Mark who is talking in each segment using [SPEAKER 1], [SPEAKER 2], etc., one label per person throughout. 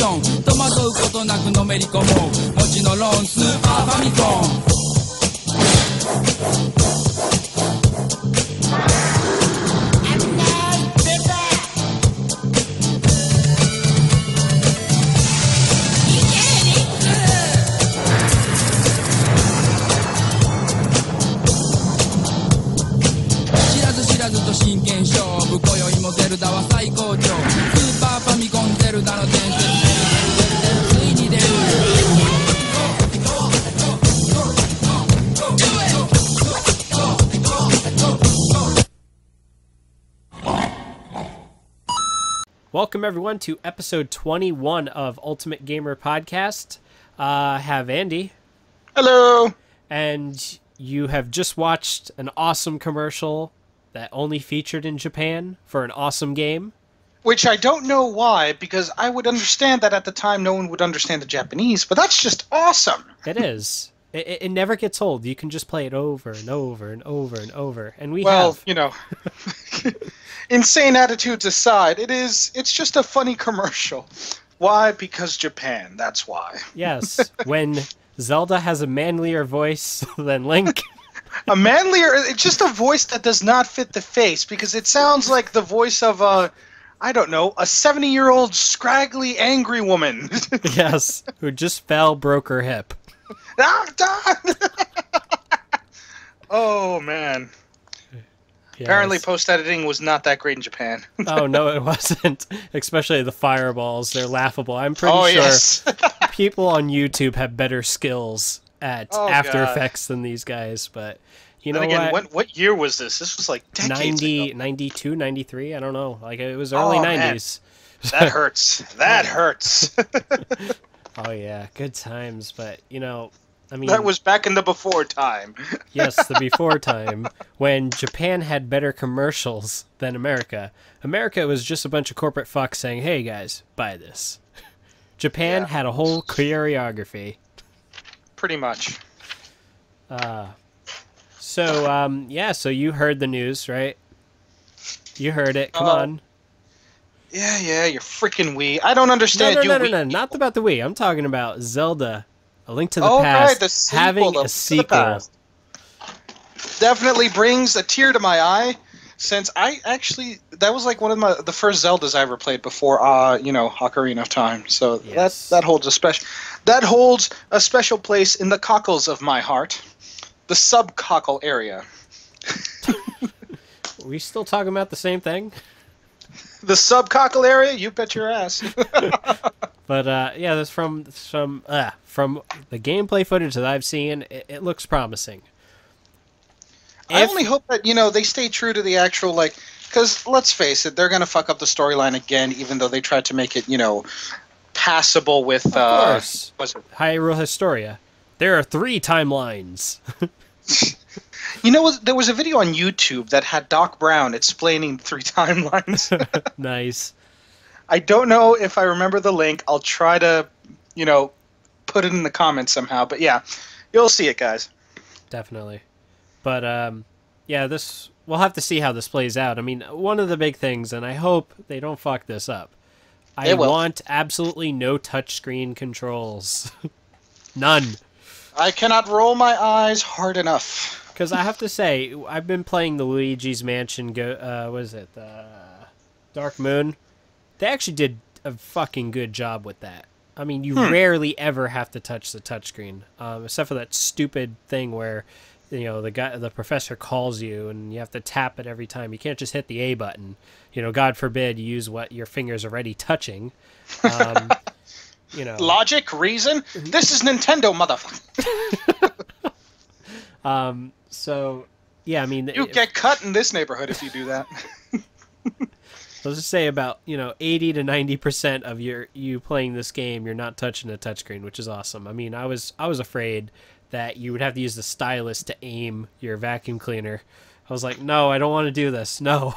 [SPEAKER 1] ョン戸惑うことなくのめり込もうもちのろんスーパーファミコン真剣勝負今宵もゼルダは最高潮スーパーファミコンゼルダの伝説ついに出る
[SPEAKER 2] Welcome everyone to episode 21 of Ultimate Gamer Podcast. Have Andy.
[SPEAKER 3] Hello.
[SPEAKER 2] And you have just watched an awesome commercial that only featured in Japan for an awesome game.
[SPEAKER 3] Which I don't know why, because I would understand that at the time no one would understand the Japanese, but that's just awesome.
[SPEAKER 2] It is. It never gets old. You can just play it over and over and over and over. And
[SPEAKER 3] you know, insane attitudes aside, it's just a funny commercial. Why? Because Japan, that's why.
[SPEAKER 2] Yes, when Zelda has a manlier voice than Link.
[SPEAKER 3] A manlier, it's just a voice that does not fit the face, because it sounds like the voice of I don't know, a 70-year-old scraggly angry woman.
[SPEAKER 2] Yes, who just broke her hip.
[SPEAKER 3] Oh, man.
[SPEAKER 2] Yes.
[SPEAKER 3] Apparently post-editing was not that great in Japan.
[SPEAKER 2] Oh, no, it wasn't. Especially the fireballs. They're laughable. I'm pretty sure
[SPEAKER 3] yes.
[SPEAKER 2] people on YouTube have better skills at After Effects than these guys, but you know
[SPEAKER 3] what year was this? This was like decades ago.
[SPEAKER 2] 92, 93, I don't know. Like it was early 90s.
[SPEAKER 3] Man. That hurts. That hurts.
[SPEAKER 2] Oh yeah, good times, but you know, I mean
[SPEAKER 3] that was back in the before time.
[SPEAKER 2] Yes, the before time when Japan had better commercials than America. America was just a bunch of corporate fucks saying, "Hey guys, buy this." Japan had a whole choreography.
[SPEAKER 3] Pretty much.
[SPEAKER 2] So you heard the news, right? You heard it. Come on.
[SPEAKER 3] Yeah, your freaking Wii. I don't understand
[SPEAKER 2] No, not about the Wii. I'm talking about Zelda, A Link to the Past,
[SPEAKER 3] right, the sequel,
[SPEAKER 2] having a sequel.
[SPEAKER 3] Definitely brings a tear to my eye, since that was like one of the first Zeldas I ever played before, Ocarina of Time. So
[SPEAKER 2] yes.
[SPEAKER 3] that holds a special place in the cockles of my heart, the sub-cockle area.
[SPEAKER 2] Are we still talking about the same thing?
[SPEAKER 3] The sub-cockle area? You bet your ass.
[SPEAKER 2] But that's from the gameplay footage that I've seen. It looks promising.
[SPEAKER 3] I only hope that, they stay true to the actual, because let's face it, they're going to fuck up the storyline again, even though they tried to make it, passable with,
[SPEAKER 2] of course. Hyrule Historia. There are 3 timelines.
[SPEAKER 3] There was a video on YouTube that had Doc Brown explaining 3 timelines.
[SPEAKER 2] Nice.
[SPEAKER 3] I don't know if I remember the link. I'll try to, put it in the comments somehow. But yeah, you'll see it, guys.
[SPEAKER 2] Definitely. But, we'll have to see how this plays out. I mean, one of the big things, and I hope they don't fuck this up, I want absolutely no touchscreen controls. None.
[SPEAKER 3] I cannot roll my eyes hard enough.
[SPEAKER 2] Because I have to say, I've been playing the Luigi's Mansion, Dark Moon. They actually did a fucking good job with that. I mean, you rarely ever have to touch the touchscreen, except for that stupid thing where, the professor calls you and you have to tap it every time. You can't just hit the A button. God forbid you use what your finger's already touching.
[SPEAKER 3] Logic, reason. This is Nintendo, motherfucker.
[SPEAKER 2] I mean,
[SPEAKER 3] you get cut in this neighborhood if you do that.
[SPEAKER 2] Let's just say about 80 to 90% of you playing this game, you're not touching a touchscreen, which is awesome. I mean, I was afraid that you would have to use the stylus to aim your vacuum cleaner. I was like, no, I don't want to do this. No.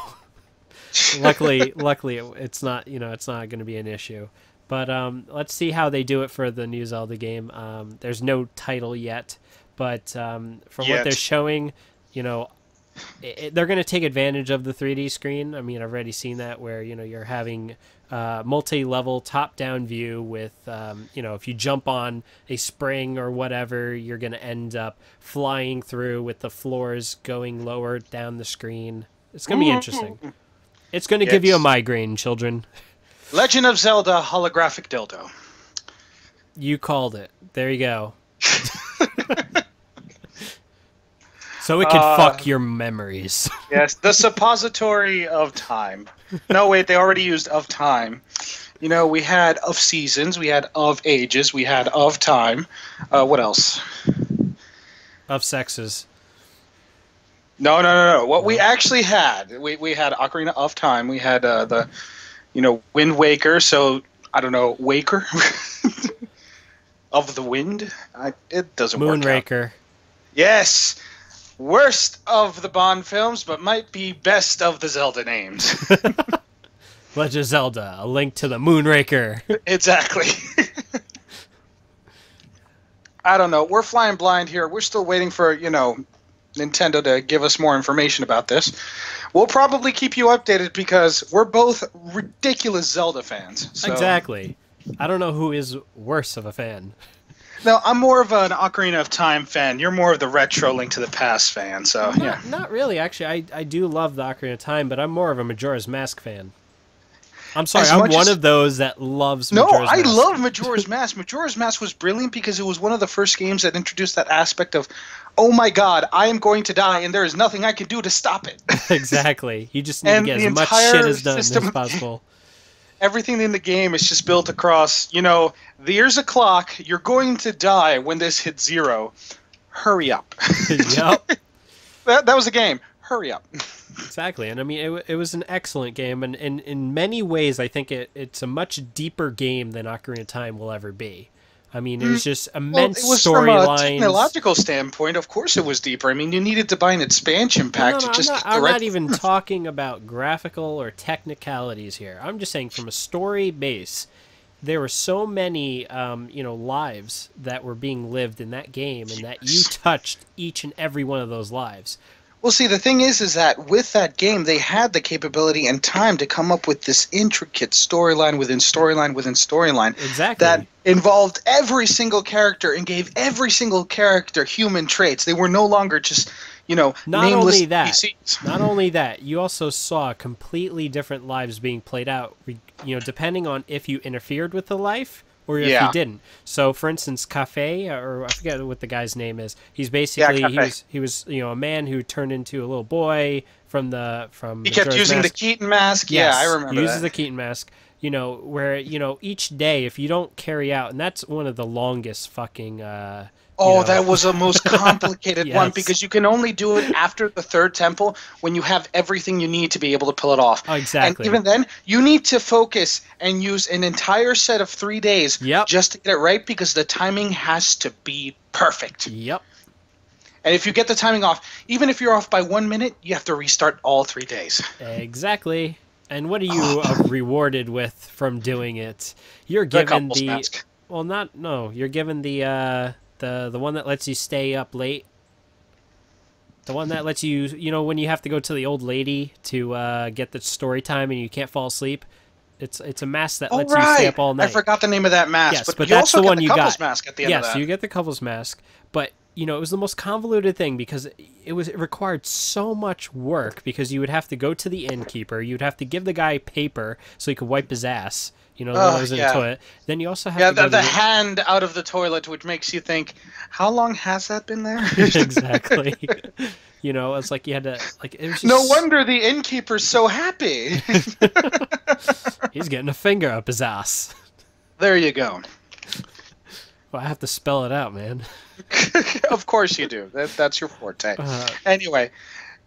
[SPEAKER 2] Luckily, it's not going to be an issue. But let's see how they do it for the new Zelda game. There's no title yet, but from what they're showing, they're going to take advantage of the 3D screen. I mean, I've already seen that where you're having multi-level top-down view with, if you jump on a spring or whatever, you're going to end up flying through with the floors going lower down the screen. It's going to be interesting. It's going to give you a migraine, children.
[SPEAKER 3] Legend of Zelda holographic dildo.
[SPEAKER 2] You called it. There you go. So it could fuck your memories.
[SPEAKER 3] Yes, the suppository of time. No, wait, they already used of time. We had of seasons, we had of ages, we had of time. What else?
[SPEAKER 2] Of sexes.
[SPEAKER 3] No. What we actually had, we had Ocarina of Time. We had the, Wind Waker. So I don't know, Waker of the Wind. It doesn't work out.
[SPEAKER 2] Moonraker.
[SPEAKER 3] Yes, worst of the Bond films, but might be best of the Zelda names.
[SPEAKER 2] Legend of Zelda: A Link to the Moonraker.
[SPEAKER 3] Exactly. I don't know. We're flying blind here. We're still waiting for, Nintendo to give us more information about this. We'll probably keep you updated because we're both ridiculous Zelda fans. So.
[SPEAKER 2] Exactly. I don't know who is worse of a fan.
[SPEAKER 3] No, I'm more of an Ocarina of Time fan. You're more of the retro Link to the Past fan. So yeah.
[SPEAKER 2] Not really, actually. I do love the Ocarina of Time, but I'm more of a Majora's Mask fan. I'm sorry, I'm one of those that loves Majora's Mask.
[SPEAKER 3] No, I love Majora's Mask. Majora's Mask was brilliant because it was one of the first games that introduced that aspect of, oh my god, I am going to die and there is nothing I can do to stop it.
[SPEAKER 2] Exactly. You just need to get as much shit as done as possible.
[SPEAKER 3] Everything in the game is just built across, there's a clock, you're going to die when this hits 0. Hurry up.
[SPEAKER 2] Yep.
[SPEAKER 3] That was a game. Hurry up.
[SPEAKER 2] Exactly, and I mean, it was an excellent game, and in many ways, I think it's a much deeper game than Ocarina of Time will ever be. I mean, it was just immense storylines.
[SPEAKER 3] From a technological standpoint, of course it was deeper. I mean, you needed to buy an expansion pack to just get the
[SPEAKER 2] I'm not even talking about graphical or technicalities here. I'm just saying from a story base, there were so many, lives that were being lived in that game, and that you touched each and every one of those lives.
[SPEAKER 3] Well, see, the thing is that with that game, they had the capability and time to come up with this intricate storyline within storyline within storyline.
[SPEAKER 2] Exactly.
[SPEAKER 3] That involved every single character and gave every single character human traits. They were no longer just, nameless NPCs.
[SPEAKER 2] Not only that, you also saw completely different lives being played out, depending on if you interfered with the life or if you didn't. So, for instance, Cafe, or I forget what the guy's name is. He's basically he was a man who turned into a little boy from. He kept using the Keaton mask.
[SPEAKER 3] Yes, yeah, I remember.
[SPEAKER 2] He uses the Keaton mask. Where each day, if you don't carry out, and that's one of the longest fucking.
[SPEAKER 3] That was the most complicated one because you can only do it after the third temple when you have everything you need to be able to pull it off.
[SPEAKER 2] Oh, exactly.
[SPEAKER 3] And even then, you need to focus and use an entire set of 3 days just to get it right because the timing has to be perfect.
[SPEAKER 2] Yep.
[SPEAKER 3] And if you get the timing off, even if you're off by 1 minute, you have to restart all 3 days.
[SPEAKER 2] Exactly. And what are you rewarded with from doing it? You're given the
[SPEAKER 3] mask.
[SPEAKER 2] Well, you're given the one that lets you stay up late. The one that lets you, when you have to go to the old lady to get the story time and you can't fall asleep. It's a mask that lets you stay up all night.
[SPEAKER 3] I forgot the name of that mask.
[SPEAKER 2] Yes,
[SPEAKER 3] but
[SPEAKER 2] you
[SPEAKER 3] that's
[SPEAKER 2] also
[SPEAKER 3] the
[SPEAKER 2] one
[SPEAKER 3] get the
[SPEAKER 2] you
[SPEAKER 3] couples
[SPEAKER 2] got.
[SPEAKER 3] Mask at the end of that.
[SPEAKER 2] Yes, you get the couples mask. But it was the most convoluted thing because it required so much work because you would have to go to the innkeeper, you'd have to give the guy paper so he could wipe his ass. When I was in the toilet. Then you also have to go
[SPEAKER 3] the hand out of the toilet, which makes you think, how long has that been there?
[SPEAKER 2] Exactly. It's like you had to it was just...
[SPEAKER 3] No wonder the innkeeper's so happy.
[SPEAKER 2] He's getting a finger up his ass.
[SPEAKER 3] There you go.
[SPEAKER 2] Well, I have to spell it out, man.
[SPEAKER 3] Of course you do. That's your forte. Anyway.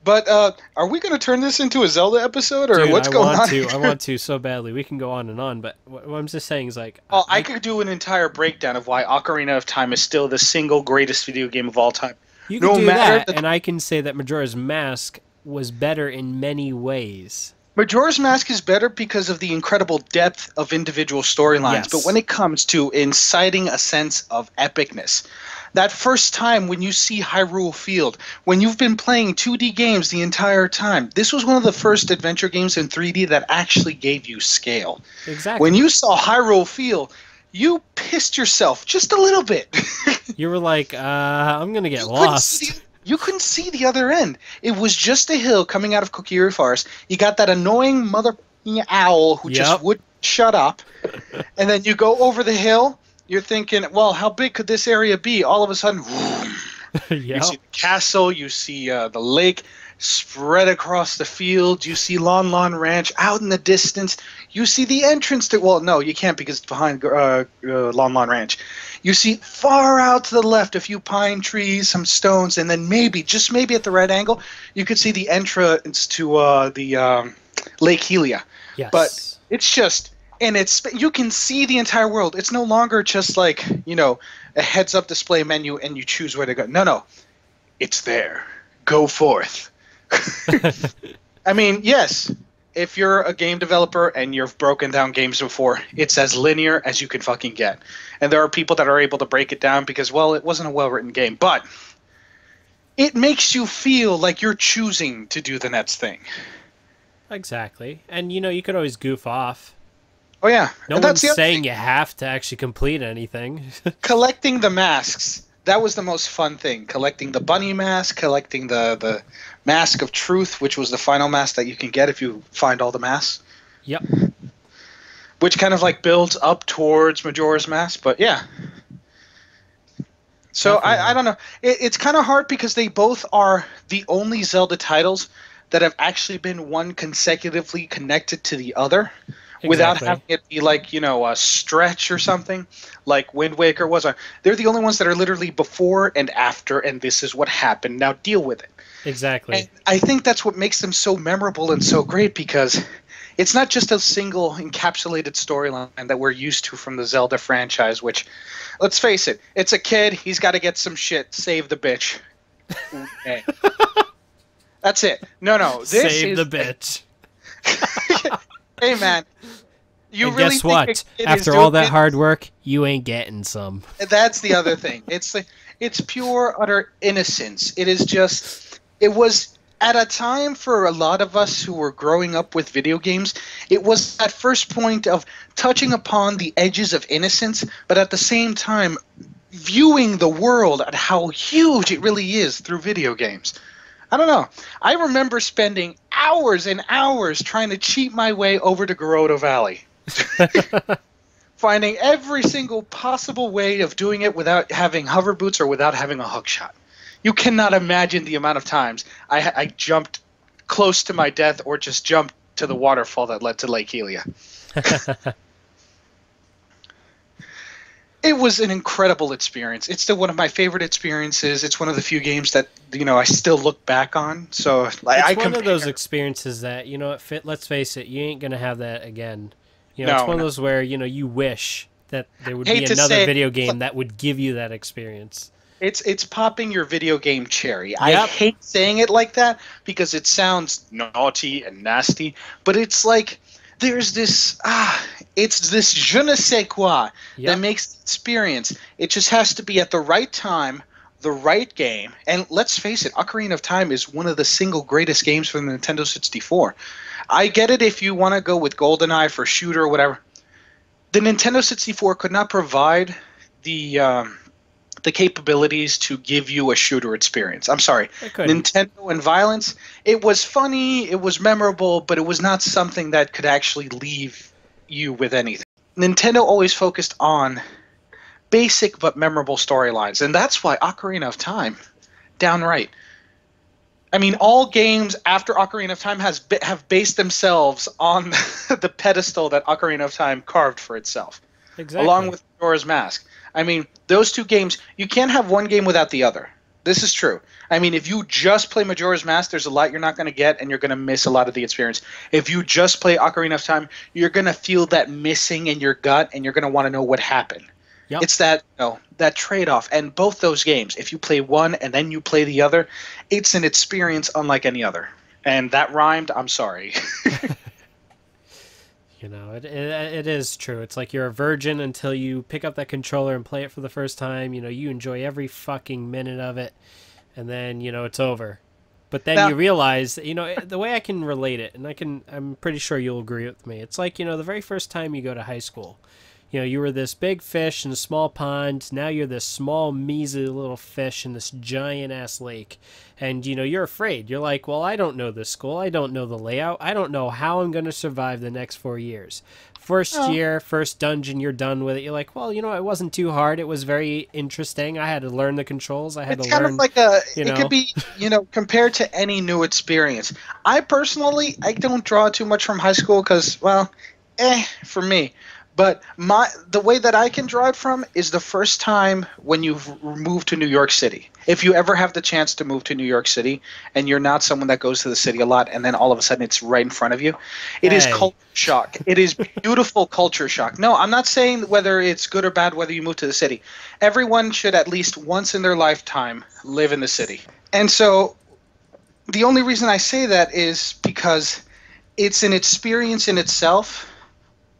[SPEAKER 3] But are we going to turn this into a Zelda episode, or what's going on?
[SPEAKER 2] I want to so badly. We can go on and on, but what I'm just saying is
[SPEAKER 3] I could do an entire breakdown of why Ocarina of Time is still the single greatest video game of all time.
[SPEAKER 2] You can do that, and I can say that Majora's Mask was better in many ways.
[SPEAKER 3] Majora's Mask is better because of the incredible depth of individual storylines,
[SPEAKER 2] Yes.
[SPEAKER 3] but when it comes to inciting a sense of epicness, that first time when you see Hyrule Field, when you've been playing 2D games the entire time, this was one of the first adventure games in 3D that actually gave you scale.
[SPEAKER 2] Exactly.
[SPEAKER 3] When you saw Hyrule Field, you pissed yourself just a little bit.
[SPEAKER 2] You were like, I'm going to get
[SPEAKER 3] You
[SPEAKER 2] lost.
[SPEAKER 3] You couldn't see the other end. It was just a hill coming out of Kokiri Forest. You got that annoying mother owl who just wouldn't shut up. And then you go over the hill. You're thinking, well, how big could this area be? All of a sudden, whoom, you see the castle. You see the lake spread across the field. You see Lon Lon Ranch out in the distance. You see the entrance to... Well, no, you can't because it's behind Lon Lon Ranch. You see far out to the left a few pine trees, some stones, and then maybe, just maybe at the right angle, you could see the entrance to the Lake Helia.
[SPEAKER 2] Yes.
[SPEAKER 3] But it's just... And you can see the entire world. It's no longer just like, a heads-up display menu and you choose where to go. No. It's there. Go forth. I mean, yes, if you're a game developer and you've broken down games before, it's as linear as you can fucking get. And there are people that are able to break it down because, well, it wasn't a well-written game. But it makes you feel like you're choosing to do the next thing.
[SPEAKER 2] Exactly. And, you could always goof off.
[SPEAKER 3] Oh, yeah.
[SPEAKER 2] No one's saying you have to actually complete anything.
[SPEAKER 3] Collecting the masks. That was the most fun thing. Collecting the bunny mask, collecting the mask of truth, which was the final mask that you can get if you find all the masks.
[SPEAKER 2] Yep.
[SPEAKER 3] Which kind of like builds up towards Majora's Mask, but yeah. So I don't know. It's kind of hard because they both are the only Zelda titles that have actually been one consecutively connected to the other. Without having it be like, a stretch or something, like Wind Waker was. They're the only ones that are literally before and after, and this is what happened. Now deal with it.
[SPEAKER 2] Exactly.
[SPEAKER 3] And I think that's what makes them so memorable and so great, because it's not just a single encapsulated storyline that we're used to from the Zelda franchise, which, let's face it, it's a kid, he's got to get some shit, save the bitch. Okay. That's it. No, this
[SPEAKER 2] Save the bitch.
[SPEAKER 3] Hey, man. You
[SPEAKER 2] and
[SPEAKER 3] really
[SPEAKER 2] guess what? After all that hard work, you ain't getting some.
[SPEAKER 3] That's the other thing. It's pure, utter innocence. It was at a time for a lot of us who were growing up with video games, it was that first point of touching upon the edges of innocence, but at the same time viewing the world at how huge it really is through video games. I don't know. I remember spending hours and hours trying to cheat my way over to Gerudo Valley. Finding every single possible way of doing it without having hover boots or without having a hook shot. You cannot imagine the amount of times I jumped close to my death or just jumped to the waterfall that led to Lake Helia. It was an incredible experience. It's still one of my favorite experiences. It's one of the few games that I still look back on. So
[SPEAKER 2] it's one of those experiences that let's face it, you ain't gonna have that again. It's one of those where you wish that there would be another video game that would give you that experience.
[SPEAKER 3] It's popping your video game cherry. Yep. I hate saying it like that because it sounds naughty and nasty, but it's like there's this it's this je ne sais quoi that makes the experience. It just has to be at the right time, the right game. And let's face it, Ocarina of Time is one of the single greatest games for the Nintendo 64. I get it if you want to go with GoldenEye for shooter or whatever. The Nintendo 64 could not provide the capabilities to give you a shooter experience. I'm sorry. Nintendo and violence, it was funny, it was memorable, but it was not something that could actually leave you with anything. Nintendo always focused on basic but memorable storylines, and that's why Ocarina of Time, downright. I mean, all games after Ocarina of Time have based themselves on the pedestal that Ocarina of Time carved for itself, along with Majora's Mask. I mean, those two games, you can't have one game without the other. This is true. I mean, if you just play Majora's Mask, there's a lot you're not going to get, and you're going to miss a lot of the experience. If you just play Ocarina of Time, you're going to feel that missing in your gut, and you're going to want to know what happened. Yep. It's that that trade-off. And both those games, if you play one and then you play the other, it's an experience unlike any other. And that rhymed. I'm sorry.
[SPEAKER 2] You know, it is true. It's like you're a virgin until you pick up that controller and play it for the first time. You know, you enjoy every fucking minute of it, and then, you know, it's over. But then
[SPEAKER 3] Now,
[SPEAKER 2] you realize, you know, the way I can relate it, and I'm pretty sure you'll agree with me. It's like, you know, the very first time you go to high school. You know, you were this big fish in a small pond. Now you're this small, measly little fish in this giant-ass lake. And, you know, you're afraid. You're like, well, I don't know this school. I don't know the layout. I don't know how I'm going to survive the next 4 years. First year, first dungeon, you're done with it. You're like, well, you know, it wasn't too hard. It was very interesting. I had to learn the controls. I had
[SPEAKER 3] it's
[SPEAKER 2] to
[SPEAKER 3] kind
[SPEAKER 2] learn,
[SPEAKER 3] of like
[SPEAKER 2] you
[SPEAKER 3] it
[SPEAKER 2] know.
[SPEAKER 3] could be, you know, compared to any new experience. I personally, I don't draw too much from high school because, well, for me. But the way that I can draw it from is the first time when you've moved to New York City. If you ever have the chance to move to New York City and you're not someone that goes to the city a lot, and then all of a sudden it's right in front of you, it is
[SPEAKER 2] Hey.
[SPEAKER 3] culture shock. It is beautiful culture shock. No, I'm not saying whether it's good or bad whether you move to the city. Everyone should at least once in their lifetime live in the city. And so the only reason I say that is because it's an experience in itself,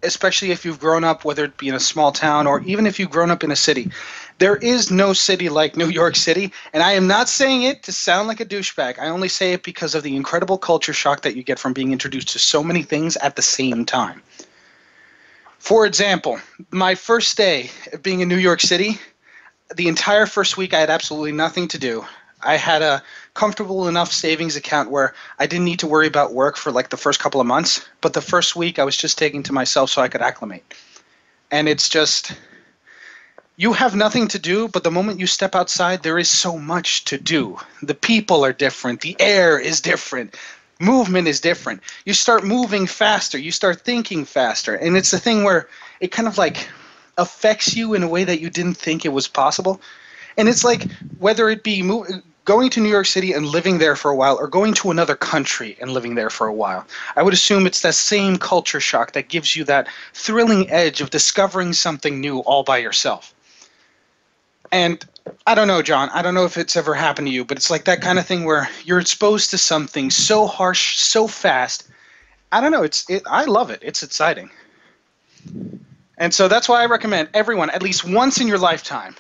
[SPEAKER 3] especially if you've grown up, whether it be in a small town or even if you've grown up in a city. There is no city like New York City, and I am not saying it to sound like a douchebag. I only say it because of the incredible culture shock that you get from being introduced to so many things at the same time. For example, my first day of being in New York City, the entire first week I had absolutely nothing to do. I had a comfortable enough savings account where I didn't need to worry about work for like the first couple of months, but the first week I was just taking to myself so I could acclimate. And it's just, you have nothing to do, but the moment you step outside, there is so much to do. The people are different, the air is different, movement is different. You start moving faster, you start thinking faster, and it's the thing where it kind of like affects you in a way that you didn't think it was possible. And it's like whether it be going to New York City and living there for a while or going to another country and living there for a while, I would assume it's that same culture shock that gives you that thrilling edge of discovering something new all by yourself. And I don't know, John, I don't know if it's ever happened to you, but it's like that kind of thing where you're exposed to something so harsh, so fast. I don't know, I love it. It's exciting. And so that's why I recommend everyone, at least once in your lifetime,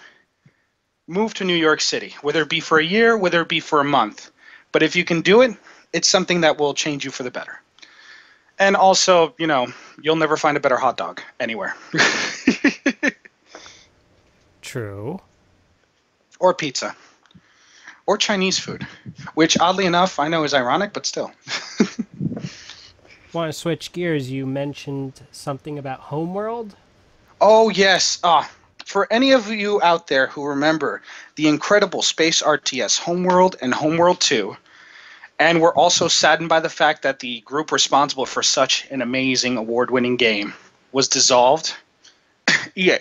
[SPEAKER 3] move to New York City, whether it be for a year, whether it be for a month. But if you can do it, it's something that will change you for the better. And also, you know, you'll never find a better hot dog anywhere.
[SPEAKER 2] True.
[SPEAKER 3] Or pizza. Or Chinese food, which oddly enough I know is ironic, but still.
[SPEAKER 2] Want to switch gears? You mentioned something about Homeworld?
[SPEAKER 3] Oh, yes. For any of you out there who remember the incredible Space RTS Homeworld and Homeworld 2, and were also saddened by the fact that the group responsible for such an amazing award-winning game was dissolved, yeah.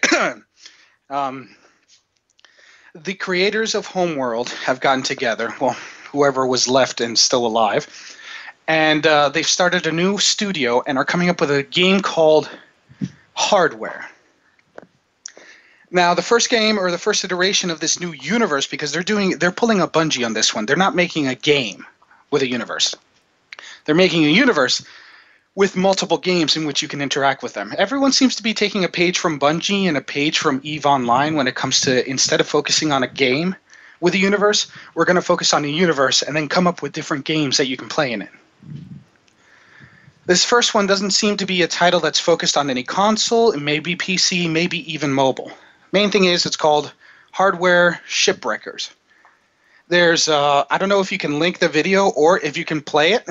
[SPEAKER 3] The creators of Homeworld have gotten together, well, whoever was left and still alive, and they've started a new studio and are coming up with a game called Hardware. Now, the first game or the first iteration of this new universe, because they're pulling a Bungie on this one. They're not making a game with a universe. They're making a universe with multiple games in which you can interact with them. Everyone seems to be taking a page from Bungie and a page from EVE Online when it comes to, instead of focusing on a game with a universe, we're going to focus on a universe and then come up with different games that you can play in it. This first one doesn't seem to be a title that's focused on any console. It may be PC, maybe even mobile. Main thing is it's called Hardware Shipwreckers. There's, I don't know if you can link the video or if you can play it,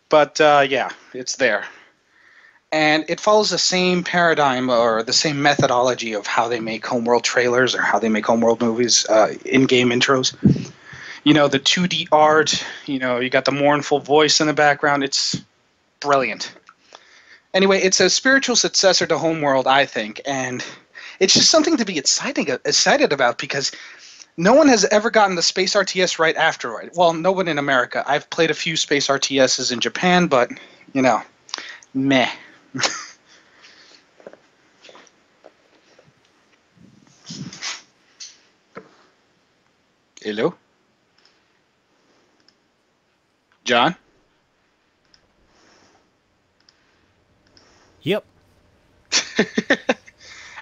[SPEAKER 3] but yeah, it's there. And it follows the same paradigm or the same methodology of how they make Homeworld trailers or how they make Homeworld movies, in-game intros. You know, the 2D art, you know, you got the mournful voice in the background. It's brilliant. Anyway, it's a spiritual successor to Homeworld, I think, and it's just something to be excited about because no one has ever gotten the Space RTS right after it. Well, no one in America. I've played a few Space RTSs in Japan, but, you know, meh. Hello? John?
[SPEAKER 2] Yep.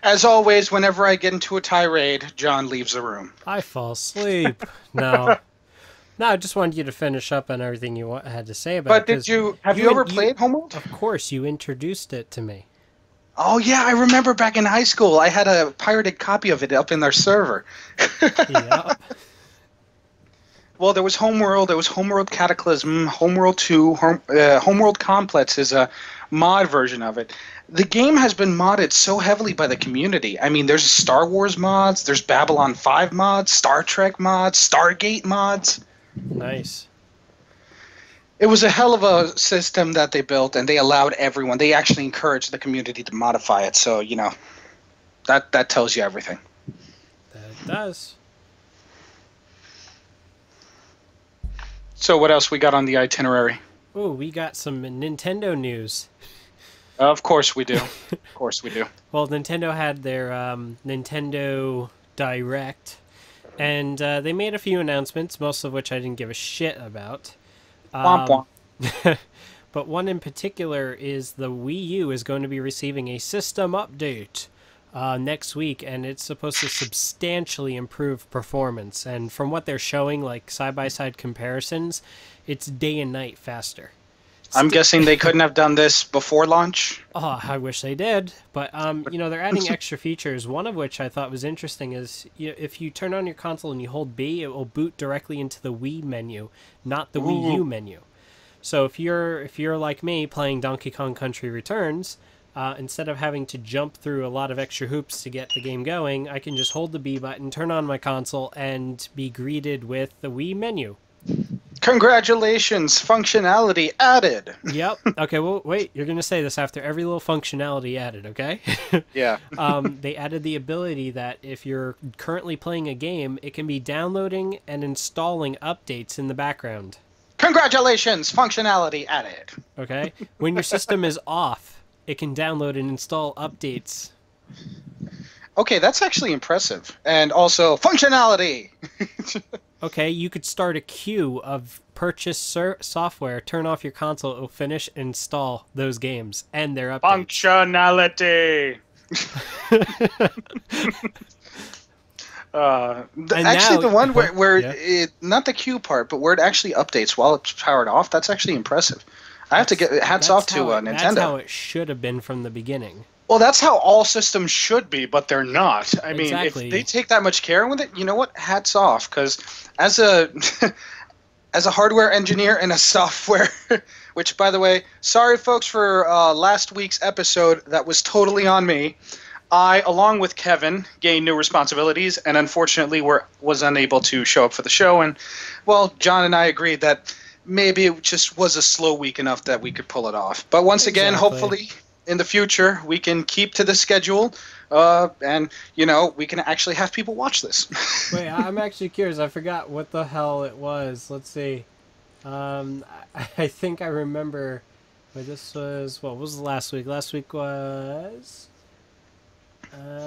[SPEAKER 3] As always, whenever I get into a tirade, John leaves the room.
[SPEAKER 2] I fall asleep. No. No, I just wanted you to finish up on everything you had to say about
[SPEAKER 3] But
[SPEAKER 2] it.
[SPEAKER 3] have you ever played Homeworld?
[SPEAKER 2] Of course, you introduced it to me.
[SPEAKER 3] Oh, yeah, I remember back in high school, I had a pirated copy of it up in their server.
[SPEAKER 2] Yep.
[SPEAKER 3] Well, there was Homeworld, there was Homeworld Cataclysm, Homeworld 2, Homeworld Complex is a mod version of it. The game has been modded so heavily by the community. I mean, there's Star Wars mods, there's Babylon 5 mods, Star Trek mods, Stargate mods.
[SPEAKER 2] Nice.
[SPEAKER 3] It was a hell of a system that they built, and they allowed everyone. They actually encouraged the community to modify it. So, you know, that tells you everything.
[SPEAKER 2] That does.
[SPEAKER 3] So what else we got on the itinerary?
[SPEAKER 2] Oh, we got some Nintendo news.
[SPEAKER 3] Of course we do. Of course we do.
[SPEAKER 2] Well, Nintendo had their Nintendo Direct, and they made a few announcements, most of which I didn't give a shit about.
[SPEAKER 3] Womp womp.
[SPEAKER 2] But one in particular is the Wii U is going to be receiving a system update next week, and it's supposed to substantially improve performance. And from what they're showing, like side-by-side comparisons, it's day and night faster.
[SPEAKER 3] I'm guessing they couldn't have done this before launch?
[SPEAKER 2] Oh, I wish they did. But, you know, they're adding extra features, one of which I thought was interesting is if you turn on your console and you hold B, it will boot directly into the Wii menu, not the Wii U menu. So if you're like me playing Donkey Kong Country Returns, instead of having to jump through a lot of extra hoops to get the game going, I can just hold the B button, turn on my console, and be greeted with the Wii menu.
[SPEAKER 3] Congratulations, functionality added.
[SPEAKER 2] Yep. Okay, well, wait, you're going to say this after every little functionality added, okay?
[SPEAKER 3] Yeah.
[SPEAKER 2] They added the ability that if you're currently playing a game, it can be downloading and installing updates in the background.
[SPEAKER 3] Congratulations, functionality added.
[SPEAKER 2] Okay? When your system is off, it can download and install updates.
[SPEAKER 3] Okay, that's actually impressive. And also, functionality!
[SPEAKER 2] Okay, you could start a queue of purchase software, turn off your console, it'll finish, install those games and their updates.
[SPEAKER 3] Functionality! Actually, the one where not the queue part, but where it actually updates while it's powered off, that's actually impressive. I have to get hats off to Nintendo.
[SPEAKER 2] That's how it should have been from the beginning.
[SPEAKER 3] Well, that's how all systems should be, but they're not. I mean,
[SPEAKER 2] Exactly.
[SPEAKER 3] if they take that much care with it, you know what? Hats off, because as a as a hardware engineer and a software, which, by the way, sorry folks for last week's episode, that was totally on me. I, along with Kevin, gained new responsibilities, and unfortunately was unable to show up for the show. And, well, John and I agreed that maybe it just was a slow week enough that we could pull it off. But once again, hopefully, in the future, we can keep to the schedule, and, you know, we can actually have people watch this.
[SPEAKER 2] Wait, I'm actually curious. I forgot what the hell it was. Let's see. I think I remember. Wait, this was... What was last week? Last week was...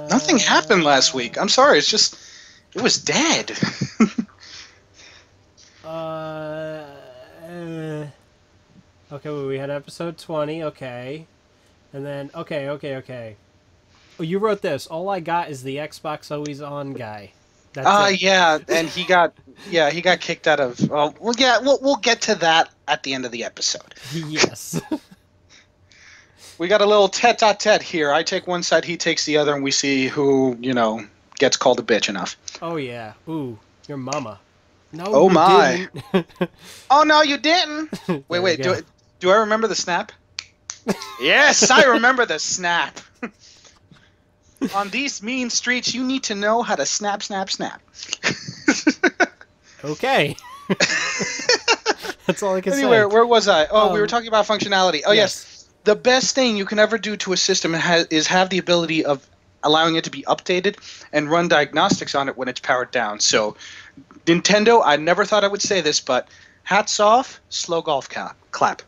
[SPEAKER 3] Nothing happened last week. I'm sorry. It's just... It was dead.
[SPEAKER 2] Okay, well, we had episode 20. Okay. And then... Okay. Oh, you wrote this. All I got is the Xbox Always On guy. That's it.
[SPEAKER 3] Yeah, and he got kicked out of... we'll get to that at the end of the episode.
[SPEAKER 2] Yes.
[SPEAKER 3] We got a little tete-a-tete here. I take one side, he takes the other, and we see who, you know, gets called a bitch enough.
[SPEAKER 2] Oh, yeah. Ooh, your mama. No,
[SPEAKER 3] oh,
[SPEAKER 2] you
[SPEAKER 3] my.
[SPEAKER 2] didn't.
[SPEAKER 3] Oh, no, you didn't. Wait, do I remember the snap? Yes, I remember the snap. On these mean streets, you need to know how to snap, snap, snap.
[SPEAKER 2] Okay. That's all I can say.
[SPEAKER 3] Anyway, where was I? Oh, we were talking about functionality. Oh, yes.
[SPEAKER 2] Yes.
[SPEAKER 3] The best thing you can ever do to a system is have the ability of allowing it to be updated and run diagnostics on it when it's powered down. So, Nintendo, I never thought I would say this, but hats off, slow golf clap.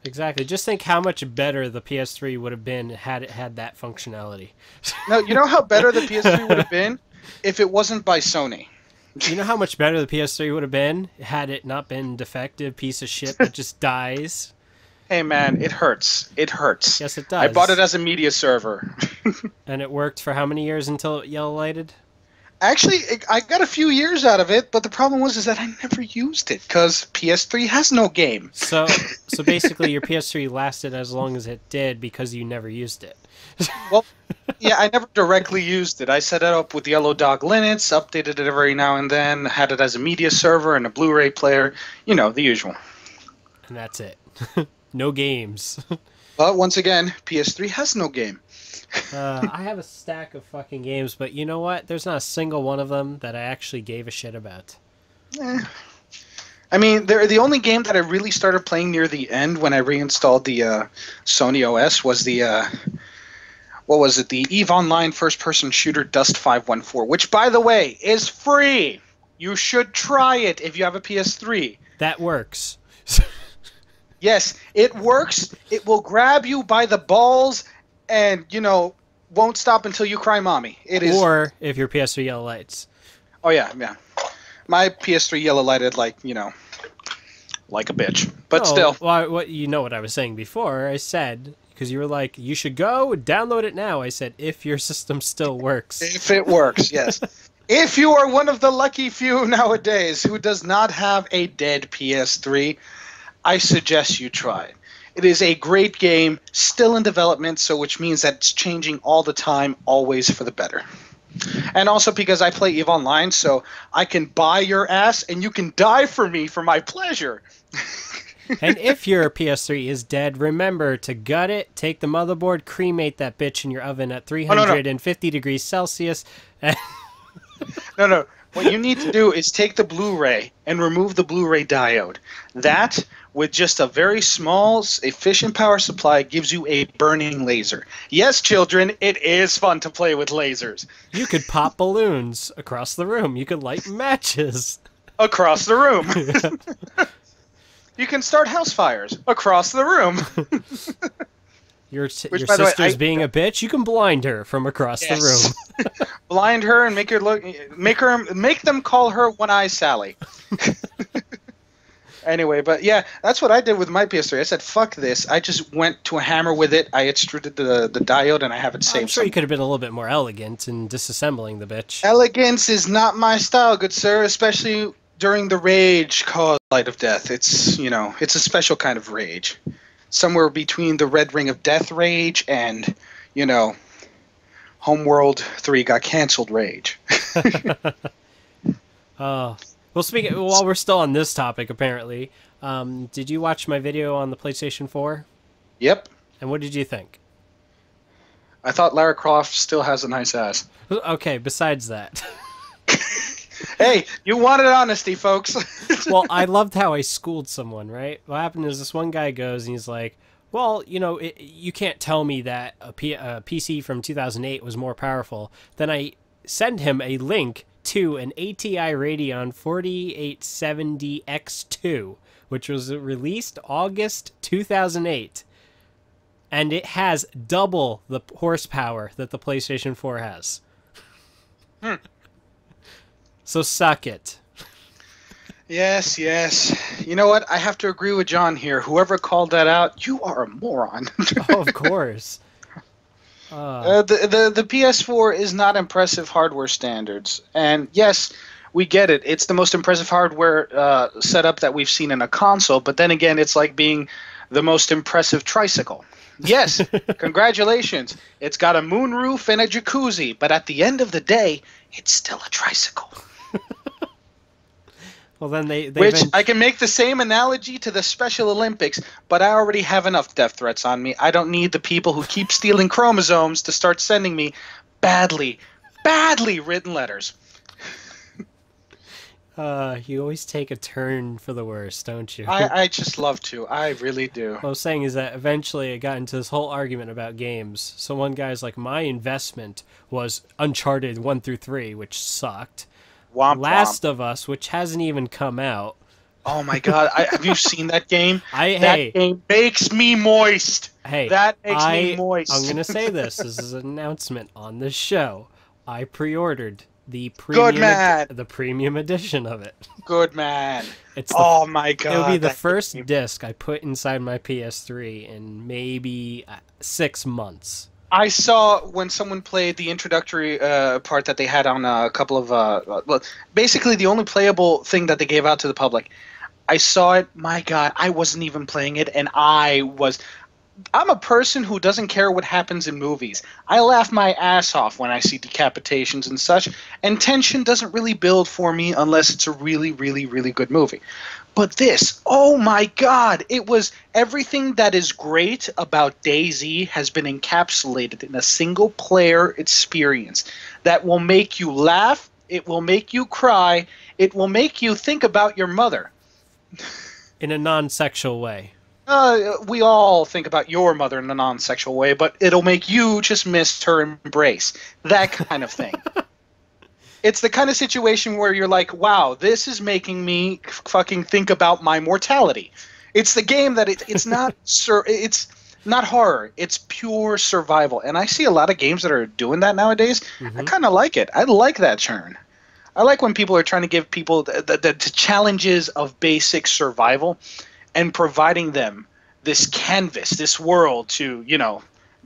[SPEAKER 2] Exactly. Just think how much better the PS3 would have been had it had that functionality.
[SPEAKER 3] No, you know how better the PS3 would have been if it wasn't by Sony.
[SPEAKER 2] You know how much better the PS3 would have been had it not been defective piece of shit that just dies?
[SPEAKER 3] Hey man, it hurts. It hurts.
[SPEAKER 2] Yes, it does.
[SPEAKER 3] I bought it as a media server.
[SPEAKER 2] And it worked for how many years until it yellow lighted?
[SPEAKER 3] Actually, I got a few years out of it, but the problem was that I never used it because PS3 has no game.
[SPEAKER 2] So basically, your PS3 lasted as long as it did because you never used it.
[SPEAKER 3] Well, yeah, I never directly used it. I set it up with Yellow Dog Linux, updated it every now and then, had it as a media server and a Blu-ray player. You know, the usual.
[SPEAKER 2] And that's it. No games.
[SPEAKER 3] But once again, PS3 has no game.
[SPEAKER 2] I have a stack of fucking games, but you know what? There's not a single one of them that I actually gave a shit about.
[SPEAKER 3] I mean, the only game that I really started playing near the end when I reinstalled the Sony OS was the what was it? The EVE Online first-person shooter Dust 514, which, by the way, is free. You should try it if you have a PS3.
[SPEAKER 2] That works.
[SPEAKER 3] Yes, it works. It will grab you by the balls and, you know, won't stop until you cry mommy. It is.
[SPEAKER 2] Or if your PS3 yellow lights.
[SPEAKER 3] Oh, yeah, yeah. My PS3 yellow lighted like, you know, like a bitch. But still.
[SPEAKER 2] Well, you know what I was saying before. I said, because you were like, you should go download it now. I said, if your system still works.
[SPEAKER 3] If it works, yes. If you are one of the lucky few nowadays who does not have a dead PS3, I suggest you try it. It is a great game, still in development, so which means that it's changing all the time, always for the better. And also because I play EVE Online, so I can buy your ass and you can die for me for my pleasure.
[SPEAKER 2] And if your PS3 is dead, remember to gut it, take the motherboard, cremate that bitch in your oven at 350 degrees Celsius.
[SPEAKER 3] No. What you need to do is take the Blu-ray and remove the Blu-ray diode. That, with just a very small, efficient power supply, gives you a burning laser. Yes, children, it is fun to play with lasers.
[SPEAKER 2] You could pop balloons across the room. You could light matches.
[SPEAKER 3] Across the room. You can start house fires across the room.
[SPEAKER 2] Your sister's being a bitch. You can blind her from across the room.
[SPEAKER 3] Blind her and make them call her One-Eye Sally. Anyway, but yeah, that's what I did with my PS3. I said, "Fuck this!" I just went to a hammer with it. I extruded the diode, and I have it saved.
[SPEAKER 2] I'm sure you could have been a little bit more elegant in disassembling the bitch.
[SPEAKER 3] Elegance is not my style, good sir. Especially during the rage called Light of Death. It's it's a special kind of rage. Somewhere between the Red Ring of Death rage and, Homeworld 3 got canceled rage.
[SPEAKER 2] Well, while we're still on this topic, apparently, did you watch my video on the PlayStation 4?
[SPEAKER 3] Yep.
[SPEAKER 2] And what did you think?
[SPEAKER 3] I thought Lara Croft still has a nice ass.
[SPEAKER 2] Okay, besides that.
[SPEAKER 3] Hey, you wanted honesty, folks.
[SPEAKER 2] Well, I loved how I schooled someone, right? What happened is this one guy goes and he's like, well, you can't tell me that a PC from 2008 was more powerful. Then I send him a link to an ATI Radeon 4870X2, which was released August 2008. And it has double the horsepower that the PlayStation 4 has. So suck it.
[SPEAKER 3] Yes. You know what? I have to agree with John here. Whoever called that out, you are a moron.
[SPEAKER 2] Oh, of course.
[SPEAKER 3] The PS4 is not impressive hardware standards. And yes, we get it. It's the most impressive hardware setup that we've seen in a console. But then again, it's like being the most impressive tricycle. Yes, congratulations. It's got a moonroof and a jacuzzi. But at the end of the day, it's still a tricycle.
[SPEAKER 2] Well, then
[SPEAKER 3] I can make the same analogy to the Special Olympics, but I already have enough death threats on me. I don't need the people who keep stealing chromosomes to start sending me badly written letters.
[SPEAKER 2] You always take a turn for the worse, don't you?
[SPEAKER 3] I just love to. I really do.
[SPEAKER 2] What I was saying is that eventually I got into this whole argument about games. So one guy's like, my investment was Uncharted 1 through 3, which sucked.
[SPEAKER 3] Womp
[SPEAKER 2] Last
[SPEAKER 3] womp.
[SPEAKER 2] of Us, which hasn't even come out.
[SPEAKER 3] Oh my god, have you seen that game?
[SPEAKER 2] That
[SPEAKER 3] game makes me moist.
[SPEAKER 2] Hey,
[SPEAKER 3] that makes me moist.
[SPEAKER 2] I'm going to say this. This is an announcement on this show. I pre-ordered The
[SPEAKER 3] Good man.
[SPEAKER 2] the premium edition of it.
[SPEAKER 3] Good man.
[SPEAKER 2] It's
[SPEAKER 3] Oh my god.
[SPEAKER 2] It'll be the
[SPEAKER 3] that
[SPEAKER 2] first
[SPEAKER 3] game.
[SPEAKER 2] disc I put inside my PS3 in maybe 6 months.
[SPEAKER 3] I saw when someone played the introductory part that they had on a couple of well, basically the only playable thing that they gave out to the public. I saw it. My God, I wasn't even playing it, and I'm a person who doesn't care what happens in movies. I laugh my ass off when I see decapitations and such, and tension doesn't really build for me unless it's a really, really, really good movie. But this, oh my God, it was everything that is great about DayZ has been encapsulated in a single player experience that will make you laugh, it will make you cry, it will make you think about your mother.
[SPEAKER 2] In a non-sexual way.
[SPEAKER 3] We all think about your mother in a non-sexual way, but it'll make you just miss her embrace. That kind of thing. It's the kind of situation where you're like, wow, this is making me fucking think about my mortality. It's the game that it's not it's not horror. It's pure survival. And I see a lot of games that are doing that nowadays.
[SPEAKER 2] Mm-hmm.
[SPEAKER 3] I kind of like it. I like that churn. I like when people are trying to give people the challenges of basic survival and providing them this canvas, this world to,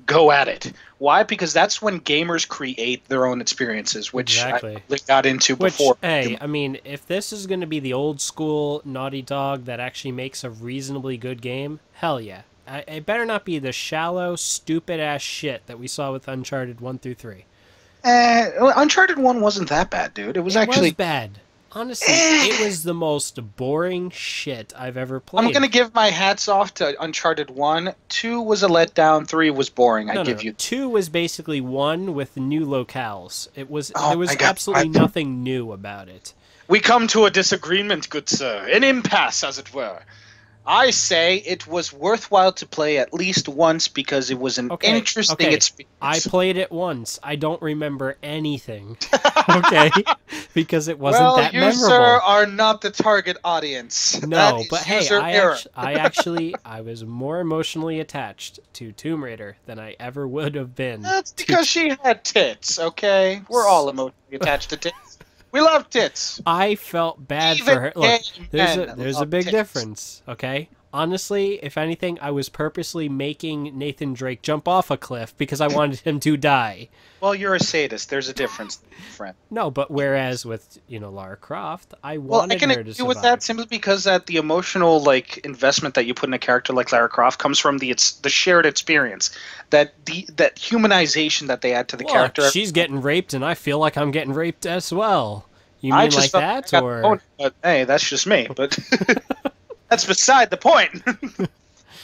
[SPEAKER 3] go at it. Why? Because that's when gamers create their own experiences, which
[SPEAKER 2] exactly.
[SPEAKER 3] I got into before.
[SPEAKER 2] Hey, I mean, if this is going to be the old school Naughty Dog that actually makes a reasonably good game, hell yeah. It better not be the shallow, stupid-ass shit that we saw with Uncharted 1 through 3.
[SPEAKER 3] Uncharted 1 wasn't that bad, dude. It was actually
[SPEAKER 2] bad. Honestly, it was the most boring shit I've ever played.
[SPEAKER 3] I'm going to give my hats off to Uncharted 1. 2 was a letdown. 3 was boring. I give you.
[SPEAKER 2] 2 was basically 1 with new locales. There was absolutely nothing new about it.
[SPEAKER 3] We come to a disagreement, good sir. An impasse, as it were. I say it was worthwhile to play at least once because it was an interesting experience.
[SPEAKER 2] I played it once. I don't remember anything. Okay? Because it wasn't that memorable.
[SPEAKER 3] Well, you, sir, are not the target audience.
[SPEAKER 2] No, but hey, I was more emotionally attached to Tomb Raider than I ever would have been.
[SPEAKER 3] That's because she had tits, okay? We're all emotionally attached to tits. We love tits.
[SPEAKER 2] I felt bad for her. Look, there's a big difference, okay? Honestly, if anything, I was purposely making Nathan Drake jump off a cliff because I wanted him to die.
[SPEAKER 3] Well, you're a sadist. There's a difference, friend.
[SPEAKER 2] No, but whereas with, Lara Croft, I wanted her to survive.
[SPEAKER 3] With that simply because that the emotional investment that you put in a character like Lara Croft comes from the shared experience, that humanization that they add to the character.
[SPEAKER 2] She's getting raped, and I feel like I'm getting raped as well. You mean like that, or?
[SPEAKER 3] Hey, that's just me, but that's beside the point.